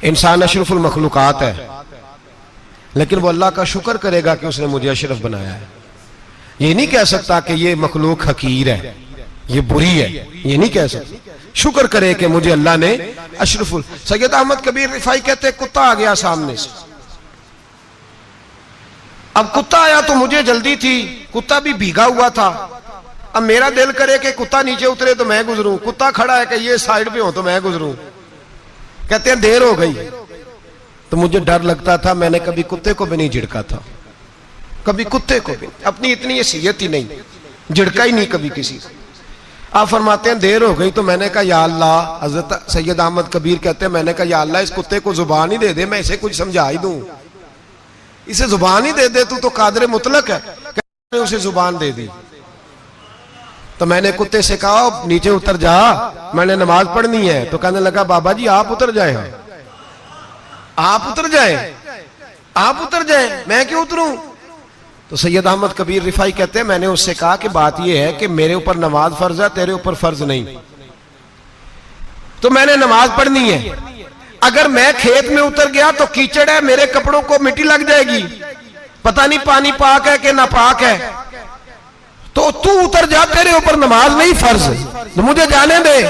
इंसान अशरफुल मखलूकात है, लेकिन वो अल्लाह का शुक्र करेगा कि उसने मुझे अशरफ बनाया है। ये नहीं कह सकता कि ये मखलूक हकीर है, ये बुरी है, ये नहीं कह सकता। शुक्र करे कि मुझे अल्लाह ने अशरफुल। सैयद अहमद कबीर रिफाई कहते कुत्ता आ गया सामने से। अब कुत्ता आया तो मुझे जल्दी थी, कुत्ता भी भीगा हुआ था। अब मेरा दिल करे कि कुत्ता नीचे उतरे तो मैं गुजरूं, कुत्ता खड़ा है कि ये साइड पे हो तो मैं गुजरूं। कहते हैं देर हो गई तो मुझे डर लगता था, मैंने कभी कुत्ते को भी नहीं झिड़का था, कभी कुत्ते को भी, अपनी इतनी हैसियत ही नहीं, झिड़का ही नहीं कभी किसी को। आप फरमाते हैं देर हो गई तो मैंने कहा या अल्लाह, हजरत सैयद अहमद कबीर कहते हैं मैंने कहा या अल्लाह इस कुत्ते को जुबान ही दे दे, मैं इसे कुछ समझा ही दूं, इसे जुबान ही दे दे, तू तो कादर मुतलक है। उसे जुबान दे दी। तो मैंने कुत्ते से कहा नीचे उतर जा, मैंने नमाज पढ़नी है। तो कहने लगा बाबा जी आप उतर जाए, आप उतर जाए, आप उतर जाए, मैं क्यों उतरूं? तो सैयद अहमद कबीर रिफाई कहते हैं मैंने उससे कहा कि बात यह है कि मेरे ऊपर नमाज फर्ज है, तेरे ऊपर फर्ज नहीं, तो मैंने नमाज पढ़नी है। अगर मैं खेत में उतर गया तो कीचड़ है, मेरे कपड़ों को मिट्टी लग जाएगी, पता नहीं पानी पाक है कि नापाक है, तो तू उतर जा, तेरे ऊपर नमाज नहीं फर्ज, तो मुझे जाने दे।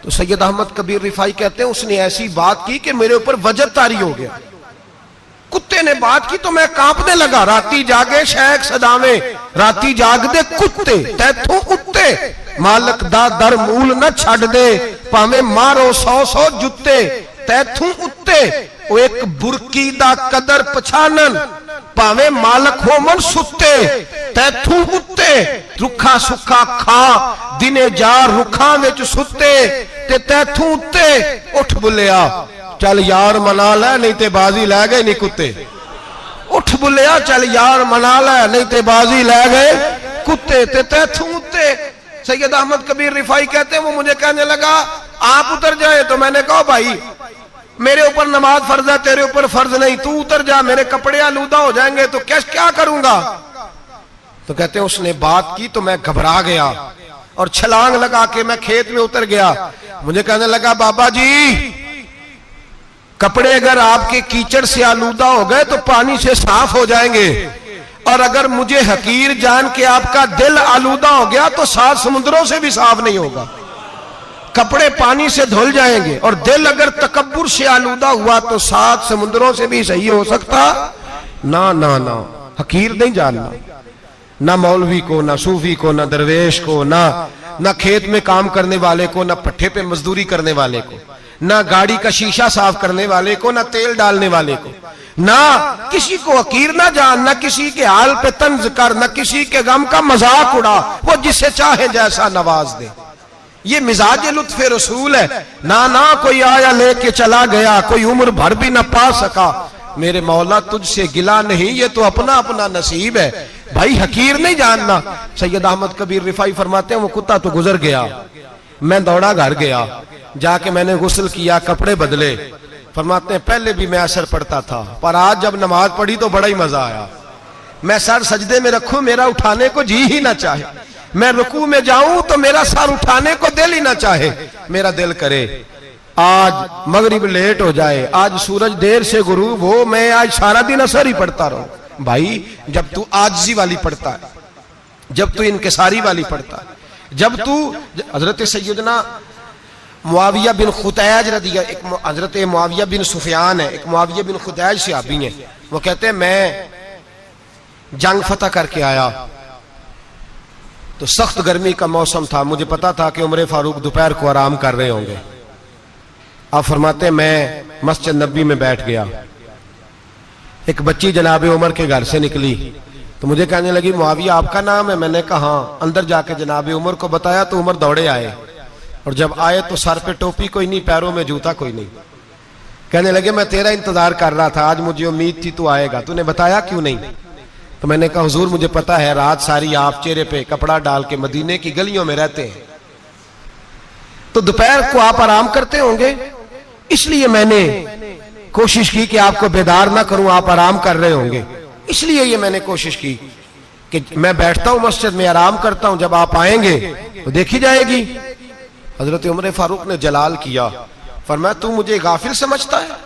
तो सैयद अहमद कबीर रिफाई कहते हैं उसने ऐसी बात की कि मेरे ऊपर वजद तारी हो गया। कुत्ते ने बात की तो मैं कांपने लगा। राती जागे शेख सदावे, राती जाग दे कुत्ते, तैथों उत्ते मालक दा दर मूल न छड़ दे, भावे मारो 100 जुत्ते तैथों उत्ते। वो एक बुरकी दा कदर पछानन, भावे मालक हो मन सुत्ते तैथों उत्ते। रुखा सुखा खा दिने जा रुखा विच सुते ते तैथू उत्ते उठ बुलिया चल यार मना लै नहीं ते बाजी लै गए नहीं कुत्ते। उठ बुलिया चल यार मना लै नहीं ते बाजी लै गए कुत्ते ते तैथू उत्ते। सैयद अहमद कबीर रिफाई कहते हैं वो मुझे कहने लगा आप उतर जाए, तो मैंने कहा भाई मेरे ऊपर नमाज फर्ज है, तेरे ऊपर फर्ज नहीं, तू उतर जा, मेरे कपड़े आलूदा हो जाएंगे तो क्या करूंगा। तो कहते हैं उसने बात की तो मैं घबरा गया और छलांग लगा के मैं खेत में उतर गया। मुझे कहने लगा बाबा जी कपड़े अगर आपके कीचड़ से आलूदा हो गए तो पानी से साफ हो जाएंगे, और अगर मुझे हकीर जान के आपका दिल आलूदा हो गया तो 7 समुद्रों से भी साफ नहीं होगा। कपड़े पानी से धुल जाएंगे और दिल अगर तकब्बुर से आलूदा हुआ तो 7 समुद्रों से भी सही हो सकता ना ना ना। हकीर नहीं जानना, ना मौलवी को, ना सूफी को, ना दरवेश को, ना खेत में काम करने वाले को, ना पट्टे पे मजदूरी करने वाले को, ना गाड़ी का शीशा साफ करने वाले को, ना तेल डालने वाले को, ना किसी को हकीर ना जान, ना किसी के हाल पे तंज कर, ना किसी के गम का मजाक उड़ा, वो जिसे चाहे जैसा नवाज दे। ये मिजाज लुत्फ रसूल है। ना ना कोई आया लेके चला गया, कोई उम्र भर भी ना पा सका, मेरे मौला तुझसे गिला नहीं, ये तो अपना अपना नसीब है। भाई हकीर नहीं जानना। सैयद अहमद कबीर रिफाई फरमाते हैं वो कुत्ता तो गुजर गया, मैं दौड़ा घर गया, जाके मैंने गुस्ल किया, कपड़े बदले। फरमाते हैं पहले भी मैं असर पढ़ता था, पर आज जब नमाज पढ़ी तो बड़ा ही मजा आया। मैं सर सजदे में रखूं मेरा उठाने को जी ही ना चाहे, मैं रुकू में जाऊं तो मेरा सर उठाने को दिल ही ना चाहे, मेरा दिल करे आज मगरिब लेट हो जाए, आज सूरज देर से गुरूब हो, मैं आज सारा दिन असर ही पढ़ता रहूं। भाई जब तू आजिज़ी वाली पढ़ता है, जब तू इनकिसारी वाली पढ़ता है, जब तू हजरत सैयदना मुआविया बिन खुतैज रदिया, एक हजरत मुआविया बिन सुफियान है, एक मुआविया बिन खुतैज सहाबी है, वो कहते हैं मैं जंग फतह करके आया तो सख्त गर्मी का मौसम था, मुझे पता था कि उमर फारूक दोपहर को आराम कर रहे होंगे। आप फरमाते हैं मैं मस्जिद नबी में बैठ गया, एक बच्ची जनाब उमर के घर से निकली तो मुझे कहने लगी मुआविया आपका नाम है? मैंने कहा हाँ। अंदर जाके जनाब उमर को बताया तो उमर दौड़े आए, और जब आए तो सर पे टोपी कोई नहीं, पैरों में जूता कोई नहीं। कहने लगे मैं तेरा इंतजार कर रहा था, आज मुझे उम्मीद थी तू आएगा, तूने बताया क्यों नहीं? तो मैंने कहा हुजूर मुझे पता है रात सारी आप चेहरे पे कपड़ा डाल के मदीने की गलियों में रहते हैं, तो दोपहर को आप आराम करते होंगे, इसलिए मैंने कोशिश की कि आपको बेदार ना करूं, आप आराम कर रहे होंगे, इसलिए ये मैंने कोशिश की कि मैं बैठता हूं मस्जिद में आराम करता हूं, जब आप आएंगे तो देखी जाएगी। हजरत उमर फारूक ने जलाल किया, फरमाया तू मुझे गाफिल समझता है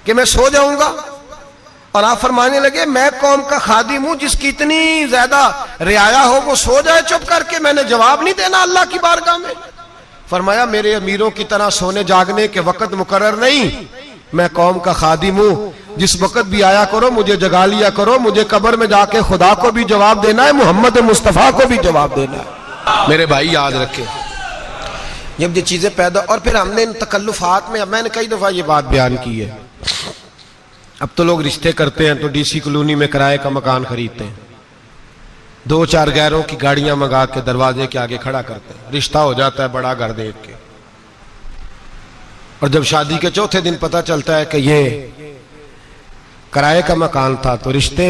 कि मैं सो जाऊंगा? और आप फरमाने लगे मैं कौम का खादिम हूं जिसकी इतनी ज्यादा रियाया हो वो सो जाए चुप करके, मैंने जवाब नहीं देना अल्लाह की बारगाह में? फरमाया मेरे अमीरों की तरह सोने जागने के वक्त मुकर्रर नहीं, मैं कौम का खादिम हूं, जिस वक्त भी आया करो मुझे जगा लिया करो, मुझे कब्र में जाके खुदा को भी जवाब देना है, मोहम्मद मुस्तफा को भी जवाब देना है। मेरे भाई याद रखें जब ये चीजें पैदा, और फिर हमने इन तकल्लुफात में, अब मैंने कई दफा ये बात बयान की है, अब तो लोग रिश्ते करते हैं तो डीसी कॉलोनी में किराए का मकान खरीदते हैं, 2-4 गैरों की गाड़ियां मंगा के दरवाजे के आगे खड़ा करते हैं, रिश्ता हो जाता है बड़ा घर देख के, और जब शादी के चौथे दिन पता चलता है कि ये किराए का मकान था, तो रिश्ते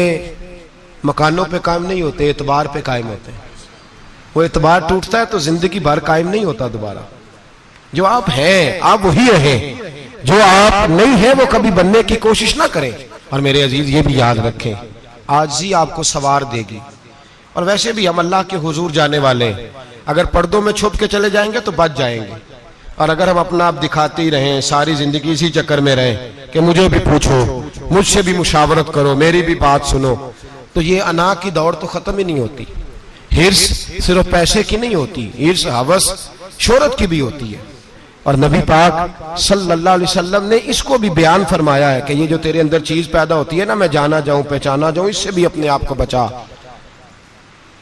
मकानों पे कायम नहीं होते, एतबार पे कायम होते हैं। वो एतबार टूटता है तो जिंदगी भर कायम नहीं होता दोबारा। जो आप हैं आप वही रहें, जो आप नहीं है वो कभी बनने की कोशिश ना करें। और मेरे अजीज ये भी याद रखें आजिज़ी आपको सवार देगी, और वैसे भी हम अल्लाह के हुजूर जाने वाले, अगर पर्दों में छुप के चले जाएंगे तो बच जाएंगे, और अगर हम अपना आप दिखाते ही रहें, सारी जिंदगी इसी चक्कर में रहें कि मुझे भी पूछो, मुझसे भी मुशावरत करो, मेरी भी बात सुनो, तो ये अना की दौड़ तो खत्म ही नहीं होती। हिर्स सिर्फ पैसे की नहीं होती, हिर्स हवस शोहरत की भी होती है। और नबी पाक सल्लल्लाहु अलैहि वसल्लम ने इसको भी बयान फरमाया है कि ये जो तेरे अंदर चीज पैदा होती है ना, मैं जाना जाऊं पहचाना जाऊं, इससे भी अपने आप को बचा।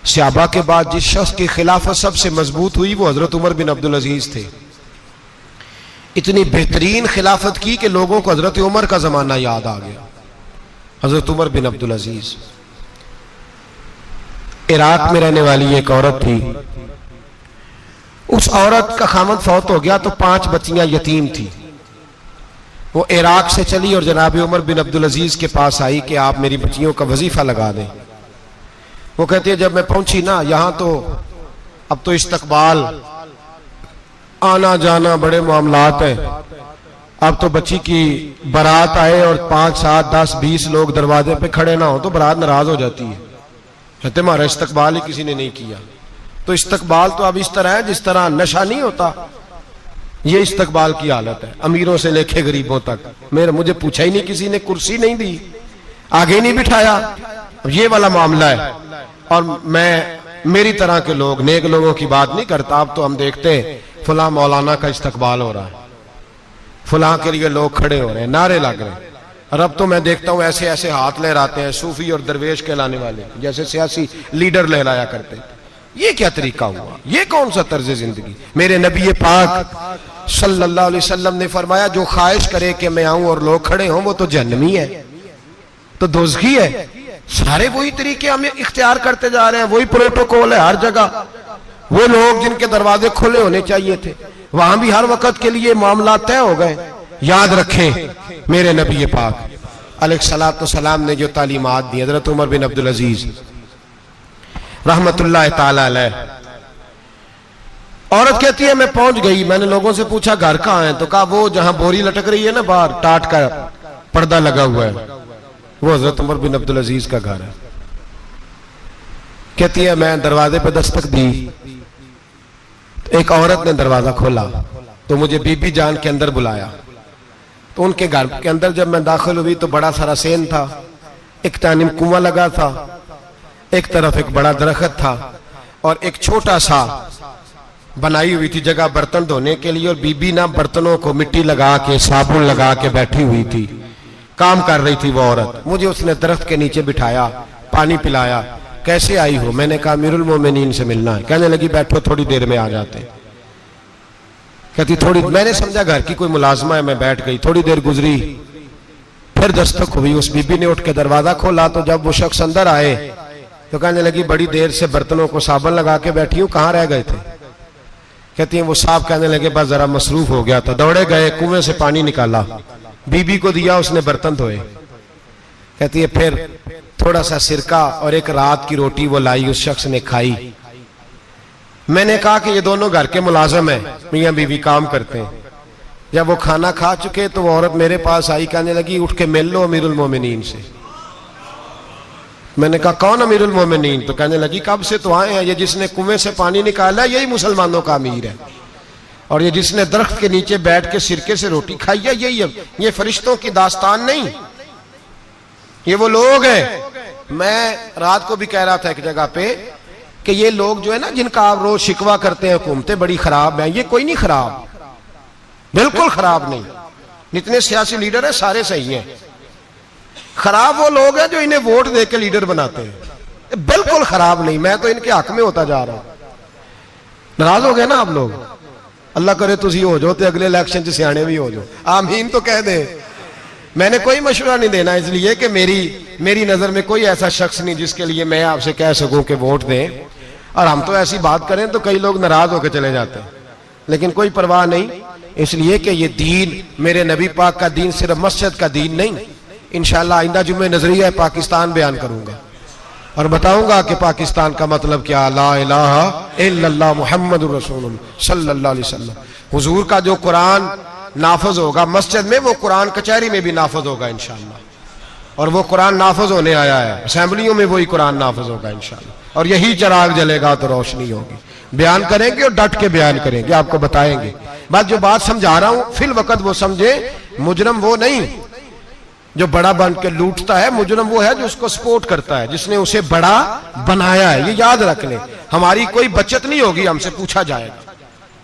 सहाबा के बाद जिस शख्स की खिलाफत सबसे मजबूत हुई वो हजरत उमर बिन अब्दुल अजीज थे। इतनी बेहतरीन खिलाफत की कि लोगों को हजरत उमर का जमाना याद आ गया। हजरत उमर बिन अब्दुल अजीज इराक में रहने वाली एक औरत थी। उस औरत का खामद फौत हो गया तो 5 बच्चियां यतीम थी। वो इराक से चली और जनाब उमर बिन अब्दुल अजीज के पास आई कि आप मेरी बच्चियों का वजीफा लगा दें। वो कहती है जब मैं पहुंची ना, यहां तो अब तो इस्तकबाल, आना जाना बड़े मामलात हैं। अब तो बच्ची की बारात आए और 5, 7, 10, 20 लोग दरवाजे पे खड़े ना हो तो बारात नाराज हो जाती है, कहते हमारा इस्तकबाल ही किसी ने नहीं किया। तो इस्तकबाल तो अब इस तरह है जिस तरह नशा नहीं होता, ये इस्तकबाल की हालत है, अमीरों से लेके गरीबों तक। मुझे पूछा ही नहीं किसी ने, कुर्सी नहीं दी, आगे नहीं बिठाया, ये वाला मामला है। और मैं मेरी तरह के लोग, नेक लोगों की बात नहीं करता। अब तो हम देखते हैं फलां मौलाना का इस्तकबाल हो रहा है, फलां के लिए लोग खड़े हो रहे हैं, नारे लग रहे हैं। और अब तो मैं देखता हूं ऐसे ऐसे हाथ लहराते हैं सूफी और दरवेश कहलाने वाले, जैसे सियासी लीडर लहराया करते। ये क्या तरीका हुआ? ये कौन सा तर्ज जिंदगी? मेरे नबी पाक सल्लल्लाहु अलैहि वसल्लम ने फरमाया जो ख्वाहिश करे कि मैं आऊं और लोग खड़े हों वो तो जहन्नमी है, तो दोज़खी है। सारे वही तरीके हम इख्तियार करते जा रहे हैं, वही प्रोटोकॉल है हर जगह। वो लोग जिनके दरवाजे खुले होने चाहिए थे वहां भी हर वक्त के लिए मामला तय हो गए। याद रखें मेरे नबी पाक अलैहिस्सलातु वस्सलाम ने जो तालीमात दी, हजरत उमर बिन अब्दुल अजीज रहमतुल्लाह ताला अलैह। औरत कहती है मैं पहुंच गई, मैंने लोगों से पूछा घर कहां है, तो कहा वो जहां बोरी लटक रही है ना बाहर, टाट का पर्दा लगा हुआ है, वो हजरत उमर बिन अब्दुल अजीज का घर है। कहती है मैं दरवाजे पर दस्तक दी, एक औरत ने दरवाजा खोला तो मुझे बीबी जान के अंदर बुलाया। तो उनके घर के अंदर जब मैं दाखिल हुई तो बड़ा सारा सेन था, एक जानिब कुआं लगा था, एक तरफ एक बड़ा दरख्त था और एक छोटा सा बनाई हुई थी जगह बर्तन धोने के लिए। और बीबी ना बर्तनों को मिट्टी लगा के साबुन लगा के बैठी हुई थी, काम कर रही थी वो औरत। मुझे उसने दरख्त के नीचे बिठाया, पानी पिलाया। कैसे आई हो? मैंने कहा अमीरुल मोमिनीन से मिलना है। कहने लगी बैठो थोड़ी देर में आ जाते। कहती थोड़ी, मैंने समझा घर की कोई मुलाजमा है, मैं बैठ गई। थोड़ी देर गुजरी, फिर दस्तक हुई, उस बीबी ने उठ के दरवाजा खोला। तो जब वो शख्स अंदर आए तो कहने लगी बड़ी देर से बर्तनों को साबुन लगा के बैठी हूं, कहां रह गए थे? कहती है वो साहब कहने लगे बस जरा मसरूफ हो गया था, दौड़े गए, कुएं से पानी निकाला, बीबी को दिया, उसने बर्तन धोए। कहती है फिर थोड़ा सा सिरका और एक रात की रोटी वो लाई, उस शख्स ने खाई। मैंने कहा कि ये दोनों घर के मुलाजिम हैं, मियां बीवी काम करते हैं। जब वो खाना खा चुके तो वो औरत मेरे पास आई, कहने लगी उठ के मिल लो अमीरुल मोमिनीन से। मैंने कहा कौन अमीरुल मोमिनीन? तो कहने लगी कब से तो आए हैं, ये जिसने कुएं से पानी निकाला यही मुसलमानों का अमीर है, और ये जिसने दरख्त के नीचे बैठ के सिरके से रोटी खाई है यही है। ये फरिश्तों की दास्तान नहीं, ये वो लोग हैं। मैं रात को भी कह रहा था एक जगह पे कि ये लोग जो है ना जिनका आप रोज शिकवा करते हैं हुकूमतें बड़ी खराब हैं, ये कोई नहीं खराब, बिल्कुल खराब नहीं। जितने सियासी लीडर हैं सारे सही हैं। खराब वो लोग हैं जो इन्हें वोट दे के लीडर बनाते हैं, बिल्कुल खराब नहीं। मैं तो इनके हक में होता जा रहा हूं। नाराज हो गए ना आप लोग? अल्लाह करे तुसी हो जाओ तो अगले इलेक्शन च सियाने भी हो जाओ, आमीन तो कह दे। मैंने कोई मशवरा नहीं देना, इसलिए कि मेरी नजर में कोई ऐसा शख्स नहीं जिसके लिए मैं आपसे कह सकूं कि वोट दें। और हम तो ऐसी बात करें तो कई लोग नाराज होकर चले जाते हैं, लेकिन कोई परवाह नहीं, इसलिए कि ये दीन मेरे नबी पाक का दीन सिर्फ मस्जिद का दीन नहीं। इंशाअल्लाह आइंदा जुम्मे नजरिया पाकिस्तान बयान करूंगा और बताऊंगा कि पाकिस्तान का मतलब क्या, ला इलाहा इल्लल्लाह मुहम्मदुर रसूलुल्लाह सल्लल्लाहु अलैहि वसल्लम। हुजूर का जो कुरान नाफज होगा मस्जिद में, वो कुरान कचहरी में भी नाफज होगा इंशाअल्लाह। और वो कुरान नाफज होने आया है, असेंबलियों में वही कुरान नाफज होगा इंशाअल्लाह। और यही चिराग जलेगा तो रोशनी होगी। बयान करेंगे और डट के बयान करेंगे, आपको बताएंगे। बात जो बात समझा रहा हूं फिल वक्त वो समझे, मुजरम वो नहीं जो बड़ा बन के लूटता है, मुजरम वो है जो उसको सपोर्ट करता है, जिसने उसे बड़ा बनाया है। ये याद रख ले, हमारी कोई बचत नहीं होगी, हमसे पूछा जाएगा।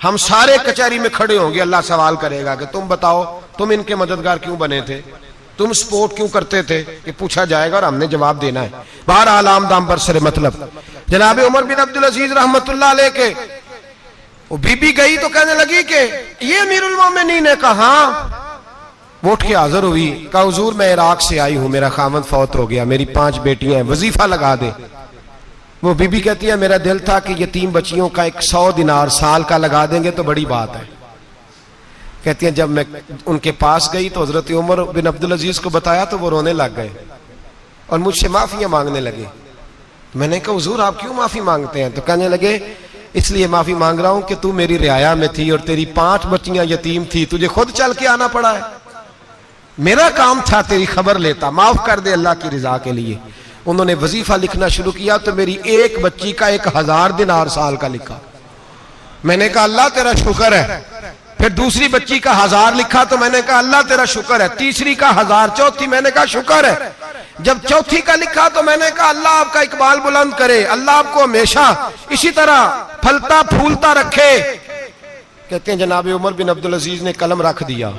हम सारे कचहरी में खड़े होंगे, अल्लाह सवाल करेगा कि तुम बताओ तुम इनके मददगार क्यों बने थे, तुम सपोर्ट क्यों करते थे, ये पूछा जाएगा और हमने जवाब देना है। बहरहाल आम दाम बरसरे मतलब जनाब उमर बिन अब्दुल अजीज रहमतुल्लाह अलैह के वो बीबी गई तो कहने लगी कि ये अमीरुल मोमिनीन ने कहा, वो उठ के हाजिर हुई, कहा हुजूर मैं इराक से आई हूं, मेरा खामद फौत हो गया, मेरी 5 बेटियां हैं, वजीफा लगा दे। वो बीबी कहती है मेरा दिल था कि यतीम बच्चियों का 100 दिनार साल का लगा देंगे तो बड़ी बात है। कहती है जब मैं उनके पास गई तो हजरत उमर बिन अब्दुल अजीज को बताया तो वो रोने लग गए और मुझसे माफियां मांगने लगे। मैंने कहा हुजूर आप क्यों माफी मांगते हैं? तो कहने लगे इसलिए माफी मांग रहा हूं कि तू मेरी रियाया में थी और तेरी 5 बच्चियां यतीम थी, तुझे खुद चल के आना पड़ा है। मेरा काम था तेरी खबर लेता, माफ कर दे अल्लाह की रिजा के लिए। उन्होंने वजीफा लिखना शुरू किया तो मेरी एक बच्ची का 1000 दिनार साल का लिखा। मैंने कहा अल्लाह तेरा शुक्र है। फिर दूसरी बच्ची का 1000 लिखा तो मैंने कहा अल्लाह तेरा शुक्र है। तीसरी का 1000, चौथी मैंने कहा शुक्र है। जब चौथी का लिखा तो मैंने कहा अल्लाह आपका इकबाल बुलंद करे, अल्लाह आपको हमेशा इसी तरह फलता फूलता रखे। कहते हैं जनाब उमर बिन अब्दुल अजीज ने कलम रख दिया,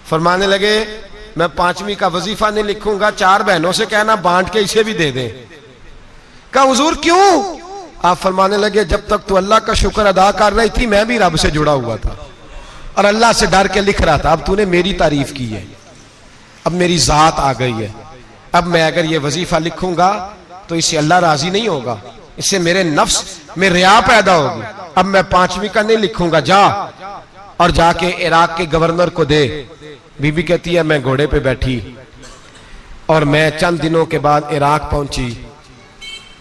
फरमाने लगे मैं 5वीं का वजीफा नहीं लिखूंगा, 4 बहनों से कहना बांट के इसे भी दे दें। कहा हुजूर क्यों? आप फरमाने लगे जब तक तू अल्लाह का शुक्र अदा कर रही थी मैं भी रब से जुड़ा हुआ था और अल्लाह से डर के लिख रहा था। अब तूने मेरी तारीफ की है, अब मेरी जात आ गई है, अब मैं अगर ये वजीफा लिखूंगा तो इससे अल्लाह राजी नहीं होगा, इससे मेरे नफ्स में रिया पैदा होगी। अब मैं 5वीं का नहीं लिखूंगा, जा और जाके इराक के गवर्नर को दे। बीबी कहती है मैं घोड़े पे बैठी और मैं चंद दिनों के बाद इराक पहुंची।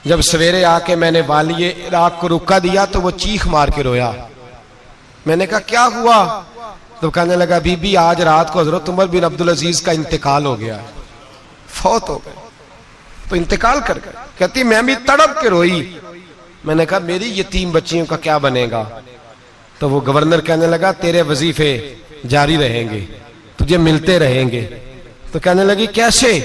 जब सवेरे आके मैंने वालिए इराक को रुका दिया तो वो चीख मार के रोया। मैंने कहा क्या हुआ? तो कहने लगा बीबी आज रात को हजरत उमर बिन अब्दुल अजीज का इंतकाल हो गया, फौत हो गए, तो इंतकाल कर गए। कहती मैं भी तड़प के रोई। मैंने कहा मेरी यतीम बच्चियों का क्या बनेगा? तो वो गवर्नर कहने लगा तेरे वजीफे जारी रहेंगे, तुझे मिलते रहेंगे। तो कहने लगी कैसे?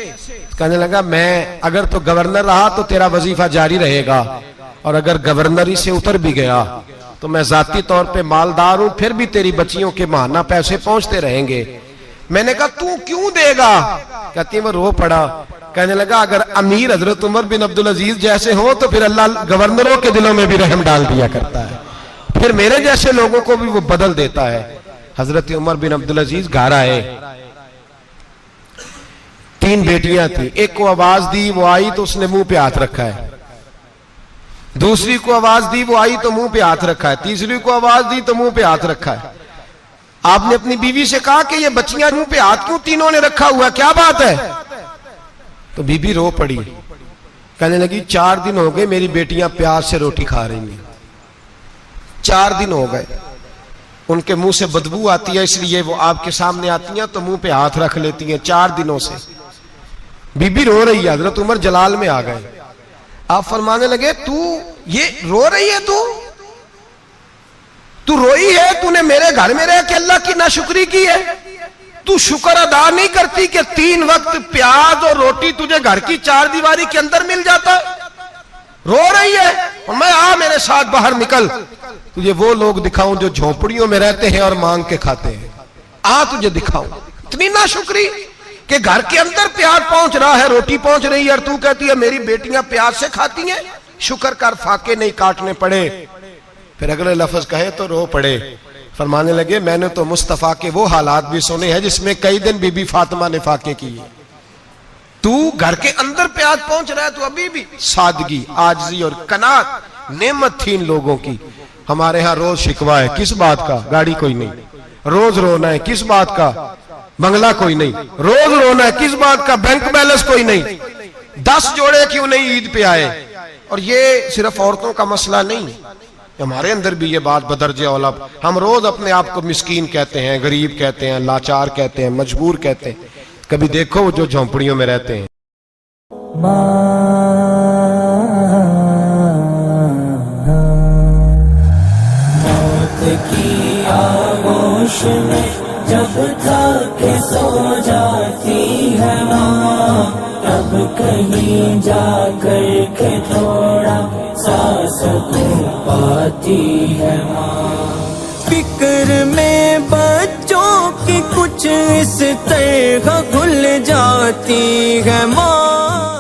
कहने लगा मैं अगर तो गवर्नर रहा तो तेरा वजीफा जारी रहेगा और अगर गवर्नरी से उतर भी गया तो मैं जाती तौर पे मालदार हूं, फिर भी तेरी बच्चियों के माहाना पैसे पहुंचते रहेंगे। मैंने कहा तू क्यों देगा? कहती वो रो पड़ा। कहने लगा अगर अमीर हजरत उमर बिन अब्दुल अजीज जैसे हो तो फिर अल्लाह गवर्नरों के दिलों में भी रहम डाल दिया करता है, फिर मेरे जैसे लोगों को भी वो बदल देता है। हजरत उमर बिन अब्दुल अजीज घर आए, 3 बेटियां थी। एक को आवाज दी, वो आई तो उसने मुंह पे हाथ रखा है। दूसरी को आवाज दी, वो आई तो मुंह पे हाथ रखा है। तीसरी को आवाज दी तो मुंह पे हाथ रखा है। आपने अपनी बीवी से कहा कि ये बच्चियां मुंह पे हाथ क्यों तीनों ने रखा हुआ, क्या बात है? तो बीबी रो पड़ी, कहने लगी 4 दिन हो गए मेरी बेटियां प्यार से रोटी खा रही हैं, 4 दिन हो गए, उनके मुंह से बदबू आती है इसलिए वो आपके सामने आती हैं तो मुंह पे हाथ रख लेती हैं 4 दिनों से। बीबी रो रही है। हजरत उमर जलाल में आ गए। आप फरमाने लगे तू ये रो रही है, तू रोई है, तूने मेरे घर में रह के अल्लाह की नाशुक्री की है, तू शुक्र अदा नहीं करती कि 3 वक्त प्याज और रोटी तुझे घर की 4 दीवारी के अंदर मिल जाता? रो रही है। और मैं आ मेरे साथ बाहर निकल, तुझे वो लोग दिखाऊं जो झोपड़ियों में रहते हैं और मांग के खाते हैं, आ तुझे दिखाऊं। इतनी नाशुक्री कि घर के अंदर प्याज पहुंच रहा है, रोटी पहुंच रही है और तू कहती है मेरी बेटियां प्याज से खाती हैं, शुक्र कर फाके नहीं काटने पड़े। फिर अगले लफ्ज कहे तो रो पड़े। फरमाने लगे मैंने तो मुस्तफा के वो हालात भी सुने हैं जिसमें कई दिन बीबी फातिमा ने फाके किए। तू घर के अंदर प्याज पहुंच रहा है, तो अभी भी सादगी, आजजी और कनात नेमत थी इन लोगों की। हमारे यहाँ रोज शिकवा है, किस बात का? गाड़ी कोई नहीं। रोज रोना है, किस बात का? बंगला कोई नहीं। रोज रोना है, किस बात का? बैंक बैलेंस कोई नहीं। 10 जोड़े क्यों नहीं ईद पे आए? और ये सिर्फ औरतों का मसला नहीं, हमारे अंदर भी ये बात बदर्जे औला। हम रोज अपने आप को मिस्कीन कहते हैं, गरीब कहते हैं, लाचार कहते हैं, मजबूर कहते हैं। कभी देखो वो जो झोंपड़ियों में रहते हैं। मौत की आगोश में जब तक सो जाती है माँ, तब कहीं जा कर के थोड़ा सा सुकून पाती है माँ। फिक्र में बच्चों की कुछ इस तरह घुल जाती है माँ।